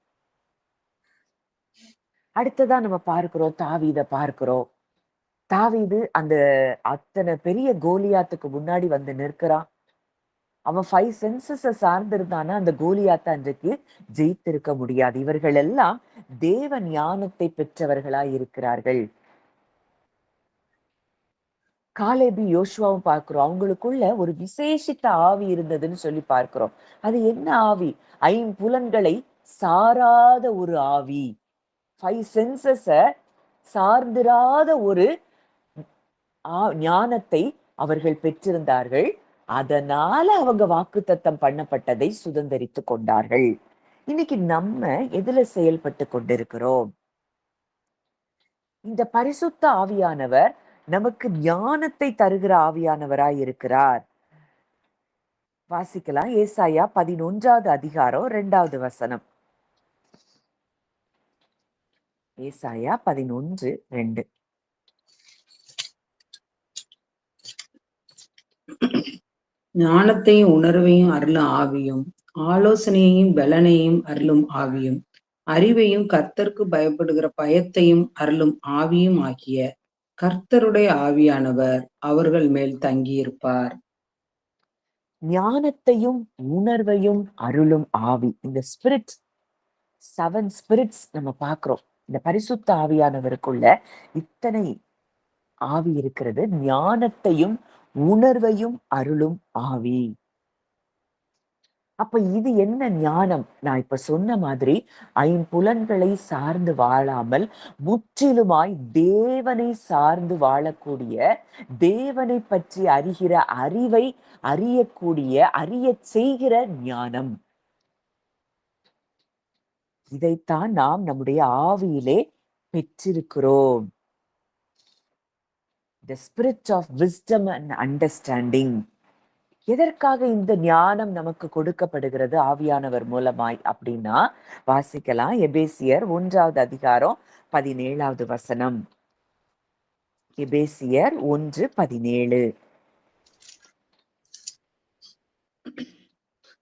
அடுத்ததா நம்ம பார்க்கிறோம், தாவீத பார்க்கிறோம். தாவீது அந்த அத்தனை பெரிய கோலியாத்துக்கு முன்னாடி வந்து நிற்கிறான். அவன் 5 சென்சஸ சார்ந்திருந்தானா அந்த கோலியாத்த அன்றைக்கு ஜெயித்திருக்க முடியாது. இவர்கள் எல்லாம் தேவ ஞானத்தை பெற்றவர்களாய் இருக்கிறார்கள். காலேபு, யோசுவாவும் பார்க்கிறோம். அவங்களுக்குள்ள ஒரு விசேஷித்த ஆவி இருந்ததுன்னு சொல்லி பார்க்கிறோம். அது என்ன ஆவி? ஐம்புலன்களை சாராத ஒரு ஆவி. 5 சென்சஸ சார்ந்திராத ஒரு ஞானத்தை அவர்கள் பெற்றிருந்தார்கள். அதனால அவங்க வாக்குத்தத்தம் பண்ணப்பட்டதை சுதந்தரித்துக் கொண்டார்கள். இன்னைக்கு நம்ம எதுல செயல்பட்டு கொண்டிருக்கிறோம்? இந்த பரிசுத்த ஆவியானவர் நமக்கு ஞானத்தை தருகிற ஆவியானவராய் இருக்கிறார். வாசிக்கலாம். ஏசாயா 11வது அதிகாரம் 2வது வசனம். ஏசாயா 11:2. ஞானத்தையும் உணர்வையும் அருளும் ஆவியும், ஆலோசனையையும் பலனையும் அருளும் ஆவியும், அறிவையும் கர்த்தருக்கு பயப்படுகிற பயத்தையும் அருளும் ஆவியும் ஆகிய கர்த்தருடைய ஆவியானவர் அவர்கள் மேல் தங்கியிருப்பார். ஞானத்தையும் உணர்வையும் அருளும் ஆவி. இந்த ஸ்பிரிட், 7 ஸ்பிரிட்ஸ் நம்ம பார்க்கிறோம். இந்த பரிசுத்த ஆவியானவருக்குள்ள இத்தனை ஆவி இருக்கிறது. ஞானத்தையும் உணர்வையும் அருளும் ஆவி. அப்ப இது என்ன ஞானம்? நான் இப்ப சொன்ன மாதிரி ஐம்புலன்களை சார்ந்து வாழாமல் முற்றிலுமாய் தேவனை சார்ந்து வாழக்கூடிய, தேவனை பற்றி அறிகிற அறிவை அறியக்கூடிய, அறியச் செய்கிற ஞானம். இதைத்தான் நாம் நம்முடைய ஆவியிலே பெற்றிருக்கிறோம். The spirit of wisdom and understanding. எதற்காக இந்த ஞானம் நமக்கு கொடுக்கப்படுகிறது ஆவியானவர் மூலமாய் அப்படின்னா, வாசிக்கலாம். எபேசியர் 1வது அதிகாரம் 17வது வசனம். எபேசியர் 1:17.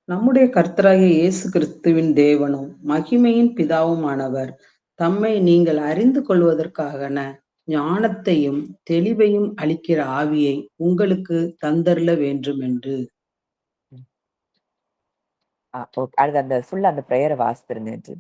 நம்முடைய கர்த்தராகிய இயேசு கிறிஸ்துவின் தேவனும் மகிமையின் பிதாவுமானவர் தம்மை நீங்கள் அறிந்து கொள்வதற்காகன ஞானத்தையும் தெளிவையும் அளிக்கிற ஆவியை உங்களுக்கு தந்தருள வேண்டும் என்று. அடுத்து அந்த ஃபுல்லா அந்த பிரேயரை வாசித்திருங்க.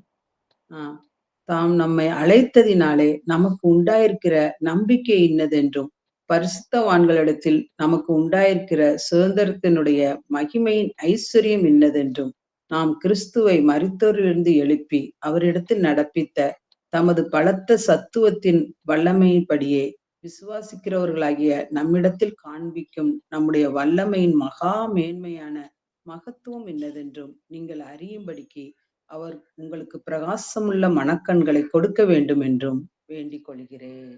தாம் நம்மை அழைத்ததினாலே நமக்கு உண்டாயிருக்கிற நம்பிக்கை இன்னதென்றும், பரிசுத்தவான்களிடத்தில் நமக்கு உண்டாயிருக்கிற சுதந்திரத்தினுடைய மகிமையின் ஐஸ்வர்யம் இன்னதென்றும், நாம் கிறிஸ்துவை மரித்தோரிலிருந்து எழுப்பி அவரிடத்தில் நடப்பித்த தமது பலத்த சத்துவத்தின் வல்லமையின்படியே விசுவாசிக்கிறவர்களாகிய நம்மிடத்தில் காண்பிக்கும் நம்முடைய வல்லமையின் மகா மேன்மையான மகத்துவம் என்னதென்றும் நீங்கள் அறியும்படிக்கு அவர் உங்களுக்கு பிரகாசமுள்ள மனக்கண்களை கொடுக்க வேண்டும் என்றும் வேண்டிக் கொள்கிறேன்.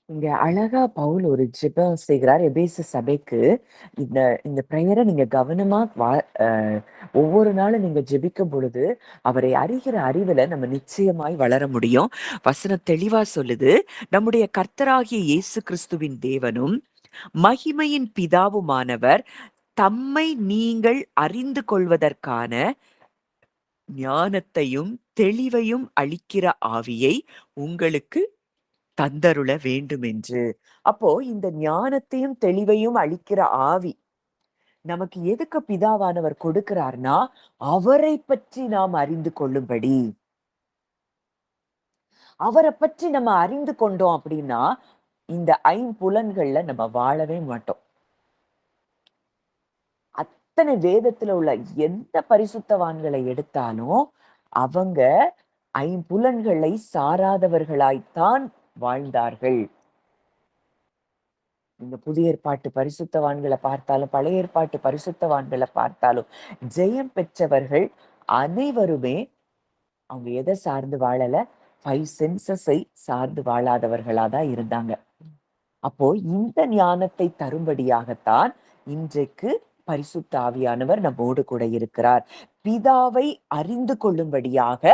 இங்க அழகா பவுல் ஒரு ஜெபம் செய்கிறார் எபேசு சபைக்கு. இந்த இந்த பிரேயரை நீங்க கவனமா ஒவ்வொரு நாளும் நீங்க ஜெபிக்கும் பொழுது அவரை அறிகிற அறிவுல நம்ம நிச்சயமாய் வளர முடியும். வசனம் தெளிவா சொல்லுது, நம்முடைய கர்த்தராகிய இயேசு கிறிஸ்துவின் தேவனும் மகிமையின் பிதாவுமானவர் தம்மை நீங்கள் அறிந்து கொள்வதற்கான ஞானத்தையும் தெளிவையும் அளிக்கிற ஆவியை உங்களுக்கு தந்தருள வேண்டும் என்று. அப்போ இந்த ஞானத்தையும் தெளிவையும் அளிக்கிற ஆவி நமக்கு எதுக்கு பிதாவானவர் கொடுக்கிறார்னா, அவரை பற்றி நாம் அறிந்து கொள்ளும்படி. அவரை பற்றி நம்ம அறிந்து கொண்டோம் அப்படின்னா இந்த ஐம்புலன்கள்ல நம்ம வாழவே மாட்டோம். அத்தனை வேதத்துல உள்ள எந்த பரிசுத்தவான்களை எடுத்தாலும் அவங்க ஐம்புலன்களை சாராதவர்களாய்த்தான் வாழ்ந்தார்கள். இந்த புதிய ஏற்பாட்டு பரிசுத்தவான்களை பார்த்தாலும் பழைய ஏற்பாட்டு பரிசுத்தவான்களை பார்த்தாலும் ஜெயம் பெற்றவர்கள் அனைவருமே அவங்க எதை சார்ந்து வாழல, 5 சென்சஸை சார்ந்து வாழாதவர்களாதான் இருந்தாங்க. அப்போ இந்த ஞானத்தை தரும்படியாகத்தான் இன்றைக்கு பரிசுத்த ஆவியானவர் நம்மோடு கூட இருக்கிறார். பிதாவை அறிந்து கொள்ளும்படியாக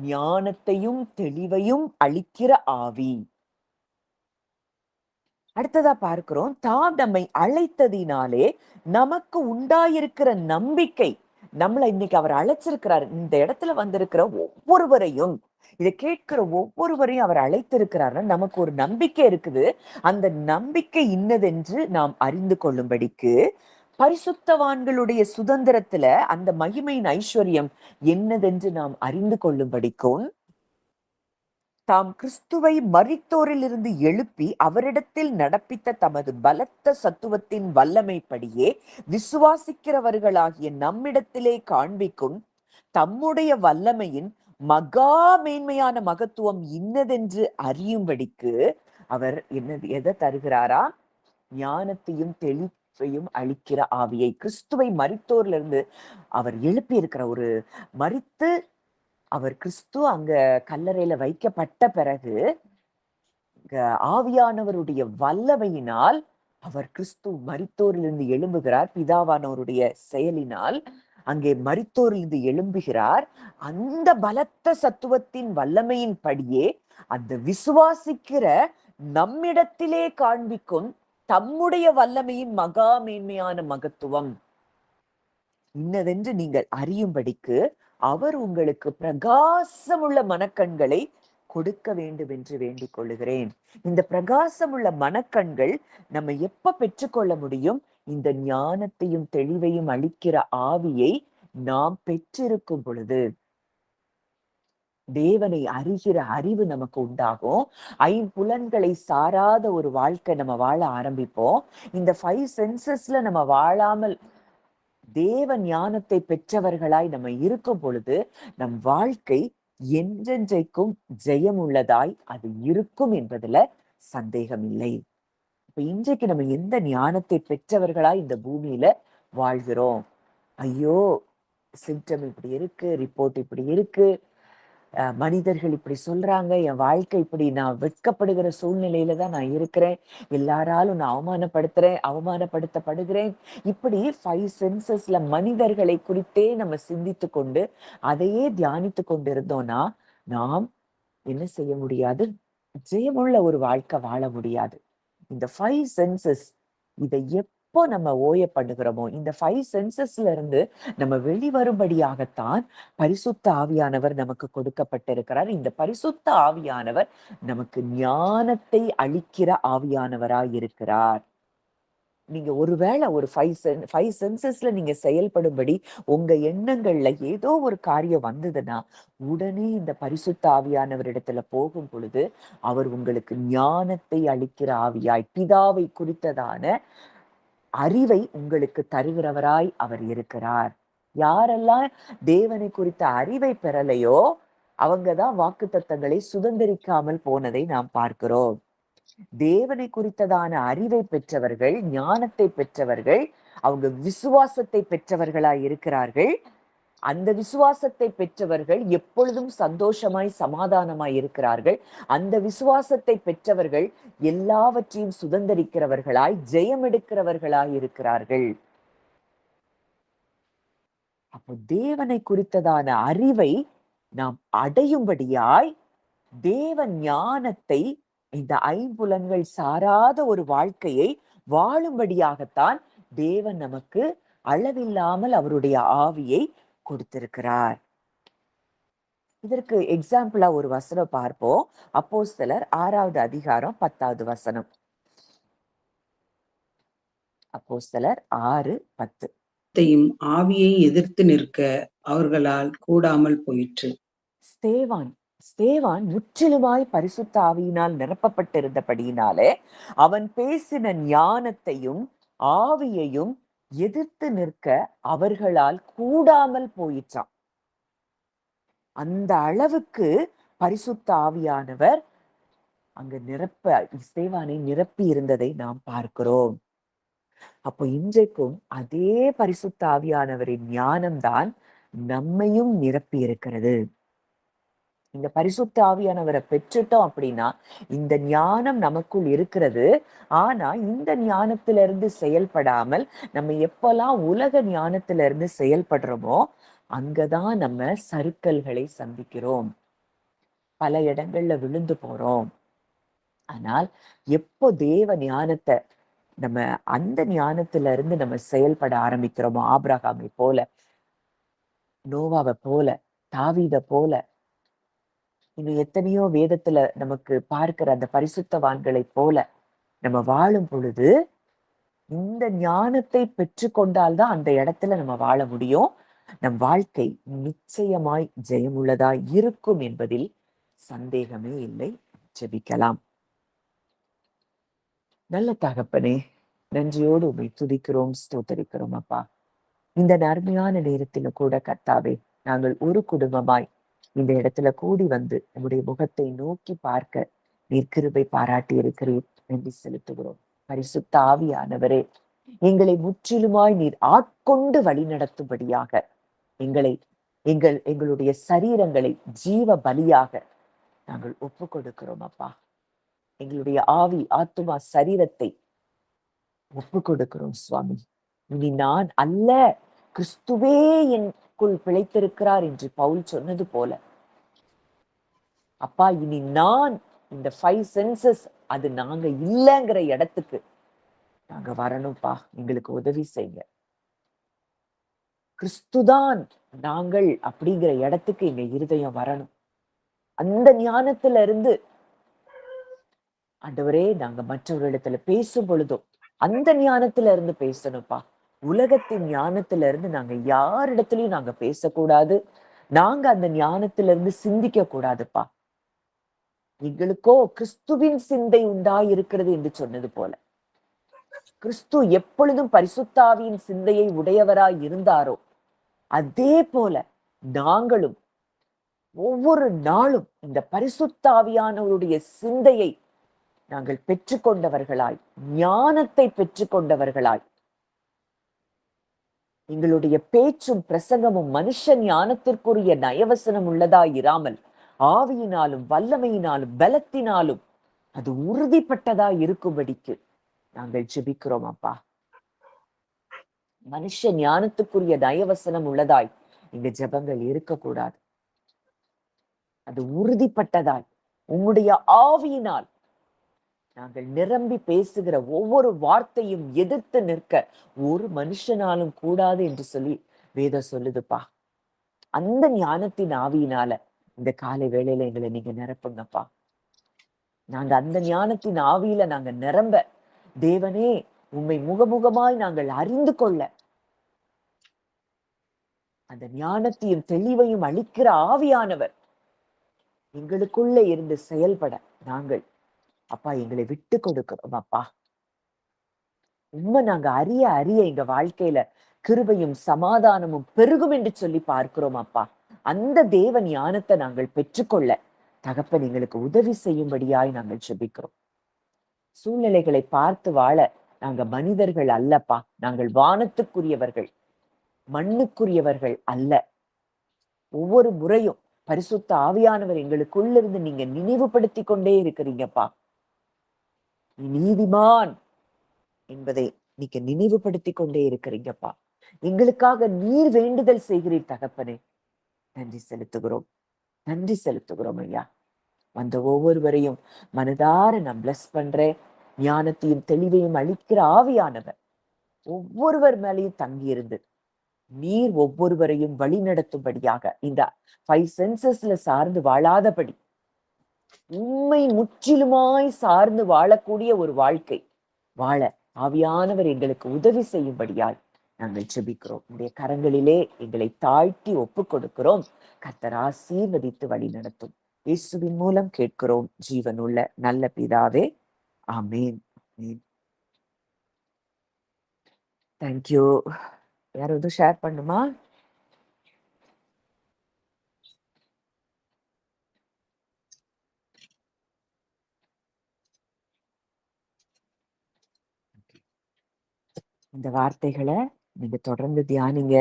ஞானத்தையும் தெளிவையும் அளிக்கிற ஆவி. அடுத்ததா பார்க்கிறோம், தாம் நம்மை அழைத்ததினாலே நமக்கு உண்டாயிருக்கிற நம்பிக்கை. நம்மள இன்னைக்கு அவர் அழைச்சிருக்கிறார். இந்த இடத்துல வந்திருக்கிற ஒவ்வொருவரையும், இதை கேட்கிற ஒவ்வொருவரையும் அவர் அழைத்திருக்கிறார்னா நமக்கு ஒரு நம்பிக்கை இருக்குது. அந்த நம்பிக்கை இன்னதென்று நாம் அறிந்து கொள்ளும்படிக்கு, பரிசுத்தவான்களுடைய சுதந்திரத்துல அந்த மகிமையின் ஐஸ்வர்யம் என்னதென்று நாம் அறிந்து கொள்ளும்படிக்கும், தாம் கிறிஸ்துவை மரித்தோரிலிருந்து எழுப்பி அவரிடத்தில் நடப்பித்த தமது பலத்த சத்துவத்தின் வல்லமைப்படியே விசுவாசிக்கிறவர்களாகிய நம்மிடத்திலே காண்பிக்கும் தம்முடைய வல்லமையின் மகா மேன்மையான மகத்துவம் இன்னதென்று அறியும்படிக்கு அவர் எதை தருகிறாரா? ஞானத்தையும் தெளிவையும் அளிக்கிற ஆவியை. கிறிஸ்துவை மரித்தோரிலிருந்து அவர் எழுப்பி இருக்கிற ஒரு மரித்து அவர் கிறிஸ்து அங்க கல்லறையில வைக்கப்பட்ட பிறகு ஆவியானவருடைய வல்லமையினால் அவர் கிறிஸ்து மரித்தோரிலிருந்து எழும்புகிறார். பிதாவானவருடைய செயலினால் அங்கே மரித்தோரிலிருந்து எழும்புகிறார். அந்த பலத்த சத்துவத்தின் வல்லமையின் படியே அந்த விசுவாசிக்கிற நம்மிடத்திலே காண்பிக்கும் தம்முடைய வல்லமையின் மகா மேன்மையான மகத்துவம் இன்னதென்று நீங்கள் அறியும்படிக்கு அவர் உங்களுக்கு பிரகாசமுள்ள மனக்கண்களை கொடுக்க வேண்டும் என்று வேண்டிக் கொள்ளுகிறேன். இந்த பிரகாசமுள்ள மனக்கண்கள் நம்ம எப்ப பெற்றுக்கொள்ள முடியும்? இந்த ஞானத்தையும் தெளிவையும் அளிக்கிற ஆவியை நாம் பெற்றிருக்கும் பொழுது தேவனை அறிகிற அறிவு நமக்கு உண்டாகும். ஐம்புலன்களை சாராத ஒரு வாழ்க்கை நம்ம வாழ ஆரம்பிப்போம். இந்த 5 சென்சஸ்ல நம்ம வாழாமல் தேவ ஞானத்தை பெற்றவர்களாய் நம்ம இருக்கும் பொழுது நம் வாழ்க்கை என்றென்றைக்கும் ஜெயம் உள்ளதாய் அது இருக்கும் என்பதுல சந்தேகம் இல்லை. இப்ப இன்றைக்கு நம்ம எந்த ஞானத்தை பெற்றவர்களாய் இந்த பூமியில வாழ்கிறோம்? ஐயோ, சிம்டம் இப்படி இருக்கு, ரிப்போர்ட் இப்படி இருக்கு, மனிதர்கள் இப்படி சொல்றாங்க, என் வாழ்க்கை இப்படி, நான் வெட்கப்படுகிற சூழ்நிலையில தான் நான் இருக்கிறேன், எல்லாராலும் நான் அவமானப்படுத்தப்படுகிறேன். இப்படி 5 சென்சஸ்ல மனிதர்களை குறித்தே நம்ம சிந்தித்து கொண்டு அதையே தியானித்து கொண்டு இருந்தோம்னா நாம் என்ன செய்ய முடியாது? ஜெயமுள்ள ஒரு வாழ்க்கை வாழ முடியாது. இந்த 5 சென்சஸ் இதை எப்போ நம்ம ஓய பண்ணுகிறோமோ, இந்த 5 சென்சஸ்ல இருந்து நம்ம வெளிவரும்படியாகத்தான் பரிசுத்த ஆவியானவர் நமக்கு கொடுக்கப்பட்டிருக்கிறார். இந்த பரிசுத்த ஆவியானவர் நமக்கு ஞானத்தை அளிக்கிற ஆவியானவராய் இருக்கிறார். நீங்க ஒருவேளை ஒரு 5 சென்சஸ்ல நீங்க செயல்படும்படி உங்க எண்ணங்கள்ல ஏதோ ஒரு காரியம் வந்ததுன்னா உடனே இந்த பரிசுத்த ஆவியானவரிடத்துல போகும் பொழுது அவர் உங்களுக்கு ஞானத்தை அளிக்கிற ஆவியாய், பிதாவை குறித்ததான அறிவை உங்களுக்கு தருகிறவராய் அவர் இருக்கிறார். யாரெல்லாம் தேவனை குறித்த அறிவை பெறலையோ அவங்கதான் வாக்குத்தத்தங்களை சுதந்திரிக்காமல் போனதை நாம் பார்க்கிறோம். தேவனை குறித்ததான அறிவை பெற்றவர்கள், ஞானத்தை பெற்றவர்கள், அவங்க விசுவாசத்தை பெற்றவர்களாய் இருக்கிறார்கள். அந்த விசுவாசத்தை பெற்றவர்கள் எப்பொழுதும் சந்தோஷமாய் சமாதானமாய் இருக்கிறார்கள். அந்த விசுவாசத்தை பெற்றவர்கள் எல்லாவற்றையும் சுதந்திரிக்கிறவர்களாய் ஜெயம் எடுக்கிறவர்களாய் இருக்கிறார்கள். அப்போ தேவனை குறித்ததான அறிவை நாம் அடையும்படியாய் தேவ ஞானத்தை, இந்த ஐம்புலன்கள் சாராத ஒரு வாழ்க்கையை வாழும்படியாகத்தான் தேவன் நமக்கு அளவில்லாமல் அவருடைய ஆவியை கொடுத்திருக்கிறார். இதற்கு எக்ஸாம்பிளா ஒரு வசனம் பார்ப்போம். அப்போஸ்தலர் 6வது அதிகாரம் 10வது வசனம். அப்போஸ்தலர் 6:10. ஆவியை எதிர்த்து நிற்க அவர்களால் கூடாமல் போயிற்று. ஸ்தேவான் முற்றிலுமாய் பரிசுத்த ஆவியினால் நிரப்பப்பட்டிருந்தபடியினாலே அவன் பேசின ஞானத்தையும் ஆவியையும் எதிர்த்து நிற்க அவர்களால் கூடாமல் போயிற்றான். அந்த அளவுக்கு பரிசுத்த ஆவியானவர் அங்க ஸ்தேவானை நிரப்பி இருந்ததை நாம் பார்க்கிறோம். அப்போ இன்றைக்கும் அதே பரிசுத்த ஆவியானவரின் ஞானம்தான் நம்மையும் நிரப்பி இருக்கிறது. இந்த பரிசுத்த ஆவியானவரை பெற்றுட்டோம் அப்படின்னா இந்த ஞானம் நமக்குள் இருக்கிறது. ஆனா இந்த ஞானத்திலிருந்து செயல்படாமல் நம்ம எப்பெல்லாம் உலக ஞானத்திலிருந்து செயல்படுறோமோ அங்கதான் நம்ம சறுக்கல்களை சந்திக்கிறோம், பல இடங்கள்ல விழுந்து போறோம். ஆனால் எப்போ தேவ ஞானத்தை நம்ம அந்த ஞானத்துல இருந்து நம்ம செயல்பட ஆரம்பிக்கிறோமோ, ஆபிரகாமை போல நோவாவை போல, தாவீத போல, இன்னும் எத்தனையோ வேதத்துல நமக்கு பார்க்கிற அந்த பரிசுத்தவான்களைப் போல நம்ம வாழும் பொழுது, இந்த ஞானத்தை பெற்றுக்கொண்டால் தான் அந்த இடத்துல நம்ம வாழ முடியும். நம் வாழ்க்கை நிச்சயமாய் ஜெயமுள்ளதாய் இருக்கும் என்பதில் சந்தேகமே இல்லை. ஜெபிக்கலாம். நல்ல தகப்பனே, நன்றியோடு உம்மை துதிக்கிறோம், ஸ்தோத்தரிக்கிறோம் அப்பா. இந்த நன்மையான நேரத்தில கூட கர்த்தாவே, நாங்கள் ஒரு குடும்பமாய் இந்த இடத்துல கூடி வந்து உம்முடைய முகத்தை நோக்கி பார்க்க நீர் கிருபை பாராட்டி இருக்கிறீர். நன்றி செலுத்துகிறோம். பரிசுத்த ஆவியானவரே, எங்களை முற்றிலுமாய் நீர் ஆட்கொண்டு வழிநடத்தும்படியாக எங்களை எங்களுடைய சரீரங்களை ஜீவ பலியாக நாங்கள் ஒப்பு கொடுக்கிறோம் அப்பா. எங்களுடைய ஆவி, ஆத்துமா, சரீரத்தை ஒப்பு கொடுக்கிறோம் சுவாமி. இனி நான் அல்ல, கிறிஸ்துவே எனக்குள் பிழைத்திருக்கிறார் என்று பவுல் சொன்னது போல, அப்பா இனி நான் இந்த 5 சென்சஸ் அது நாங்க இல்லைங்கிற இடத்துக்கு நாங்க வரணும்ப்பா. எங்களுக்கு உதவி செய்யுங்க. கிறிஸ்துதான் நாங்கள் அப்படிங்கிற இடத்துக்கு எங்க இருதயம் வரணும். அந்த ஞானத்துல இருந்து ஆண்டவரே, நாங்க மற்றவர்களிடத்துல பேசும் பொழுதும் அந்த ஞானத்துல இருந்து பேசணும்ப்பா. உலகத்தின் ஞானத்துல இருந்து நாங்க யாரிடத்திலயும் நாங்க பேசக்கூடாது. நாங்க அந்த ஞானத்துல இருந்து சிந்திக்க கூடாதுப்பா. எங்களுக்கோ கிறிஸ்துவின் சிந்தை உண்டாயிருக்கிறது என்று சொன்னது போல, கிறிஸ்து எப்பொழுதும் பரிசுத்தாவியின் சிந்தையை உடையவராய் இருந்தாரோ, அதே போல நாங்களும் ஒவ்வொரு நாளும் இந்த பரிசுத்தாவியானவருடைய சிந்தையை நாங்கள் பெற்றுக்கொண்டவர்களாய், ஞானத்தை பெற்றுக்கொண்டவர்களாய், எங்களுடைய பேச்சும் பிரசங்கமும் மனுஷ ஞானத்திற்குரிய நயவசனம் உள்ளதாய் இராமல், ஆவியினாலும் வல்லமையினாலும் பலத்தினாலும் அது உறுதிப்பட்டதாய் இருக்கும்படிக்கு நாங்கள் ஜெபிக்கிறோம் அப்பா. மனுஷ ஞானத்துக்குரிய நயவசனம் உள்ளதாய் எங்க ஜெபங்கள் இருக்கக்கூடாது. அது உறுதிப்பட்டதாய் உம்முடைய ஆவியினால் நாங்கள் நிரம்பி பேசுகிற ஒவ்வொரு வார்த்தையும் எதிர்த்து நிற்க ஒரு மனுஷனாலும் கூடாது என்று சொல்லி வேதம் சொல்லுதுப்பா. அந்த ஞானத்தின் ஆவியினால இந்த காலை வேளையில எங்களை நீங்க நிரப்புங்கப்பா. நாங்க அந்த ஞானத்தின் ஆவியில நாங்க நிரம்ப, தேவனே உம்மை முகமுகமாய் நாங்கள் அறிந்து கொள்ள, அந்த ஞானத்தையும் தெளிவையும் அளிக்கிற ஆவியானவர் எங்களுக்குள்ள இருந்து செயல்பட நாங்கள் அப்பா எங்களை விட்டு கொடுக்கிறோம் அப்பா. உண்மை நாங்க அறிய அறிய எங்க வாழ்க்கையில கிருபையும் சமாதானமும் பெருகும் என்று சொல்லி பார்க்கிறோம் அப்பா. அந்த தேவ ஞானத்தை நாங்கள் பெற்றுக்கொள்ள தகப்பன் எங்களுக்கு உதவி செய்யும்படியாய் நாங்கள் ஜெபிக்கிறோம். சூழ்நிலைகளை பார்த்து வாழ நாங்க மனிதர்கள் அல்லப்பா. நாங்கள் வானத்துக்குரியவர்கள், மண்ணுக்குரியவர்கள் அல்ல. ஒவ்வொரு முறையும் பரிசுத்த ஆவியானவர் எங்களுக்குள்ளிருந்து நீங்க நினைவுபடுத்தி கொண்டே இருக்கிறீங்கப்பா. நீ நீதிமான் என்பதை நீங்க நினைவுபடுத்தி கொண்டே இருக்கிறீங்கப்பா. எங்களுக்காக நீர் வேண்டுதல் செய்கிறீர் தகப்பனே. நன்றி செலுத்துகிறோம், நன்றி செலுத்துகிறோம் ஐயா. வந்த ஒவ்வொருவரையும் மனதார நான் பிளஸ் பண்றேன். ஞானத்தையும் தெளிவையும் அளிக்கிற ஆவியானவர் ஒவ்வொருவர் மேலேயும் தங்கியிருந்து நீர் ஒவ்வொருவரையும் வழி நடத்தும்படியாக, இந்த 5 சென்சஸ்ல சார்ந்து வாழாதபடி உண்மை முற்றிலுமாய் சார்ந்து வாழக்கூடிய ஒரு வாழ்க்கை வாழ ஆவியானவர் எங்களுக்கு உதவி செய்யும்படியாய் நாங்கள் ஜெபிக்கிறோம். உடைய கரங்களிலே எங்களை தாழ்த்தி ஒப்பு கொடுக்கிறோம். கர்த்தர் ஆசீர்வதித்து வழி நடத்தும். இயேசுவின் மூலம் கேட்கிறோம் ஜீவனுள்ள நல்ல பிதாவே, ஆமேன். தேங்க்யூ. யாராவது ஷேர் பண்ணுமா? இந்த வார்த்தைகளை நீங்க தொடர்ந்து தியானிங்க.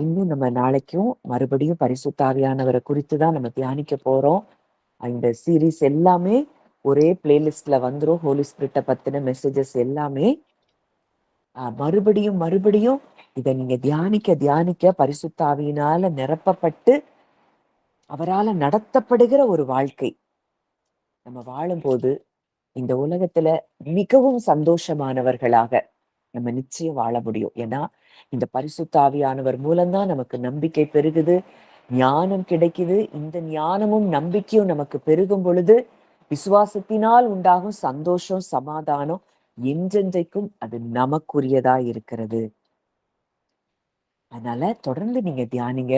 இன்னும் நம்ம நாளைக்கும் மறுபடியும் பரிசுத்தாவியானவரை குறித்துதான் நம்ம தியானிக்க போறோம். இந்த சீரீஸ் எல்லாமே ஒரே பிளேலிஸ்ட்ல வந்துரும். ஹோலி ஸ்பிரிட்டை பத்தின மெசேஜஸ் எல்லாமே மறுபடியும் மறுபடியும் இதை நீங்க தியானிக்க தியானிக்க பரிசுத்தாவியினால நிரப்பப்பட்டு அவரால நடத்தப்படுகிற ஒரு வாழ்க்கை நம்ம வாழும்போது இந்த உலகத்துல மிகவும் சந்தோஷமானவர்களாக, நம்ம நிச்சயம் வாழ முடியும். ஏன்னா, இந்த பரிசுத்த ஆவியானவர் மூலம் தான் நமக்கு நம்பிக்கை பெருகுது, ஞானம் கிடைக்குது. இந்த ஞானமும் நம்பிக்கையும் நமக்கு பெருகும் பொழுது, விசுவாசத்தினால் உண்டாகும் சந்தோஷம், சமாதானம் என்றென்றைக்கும் அது நமக்குரியதா இருக்கிறது. அதனால தொடர்ந்து நீங்க தியானிங்க.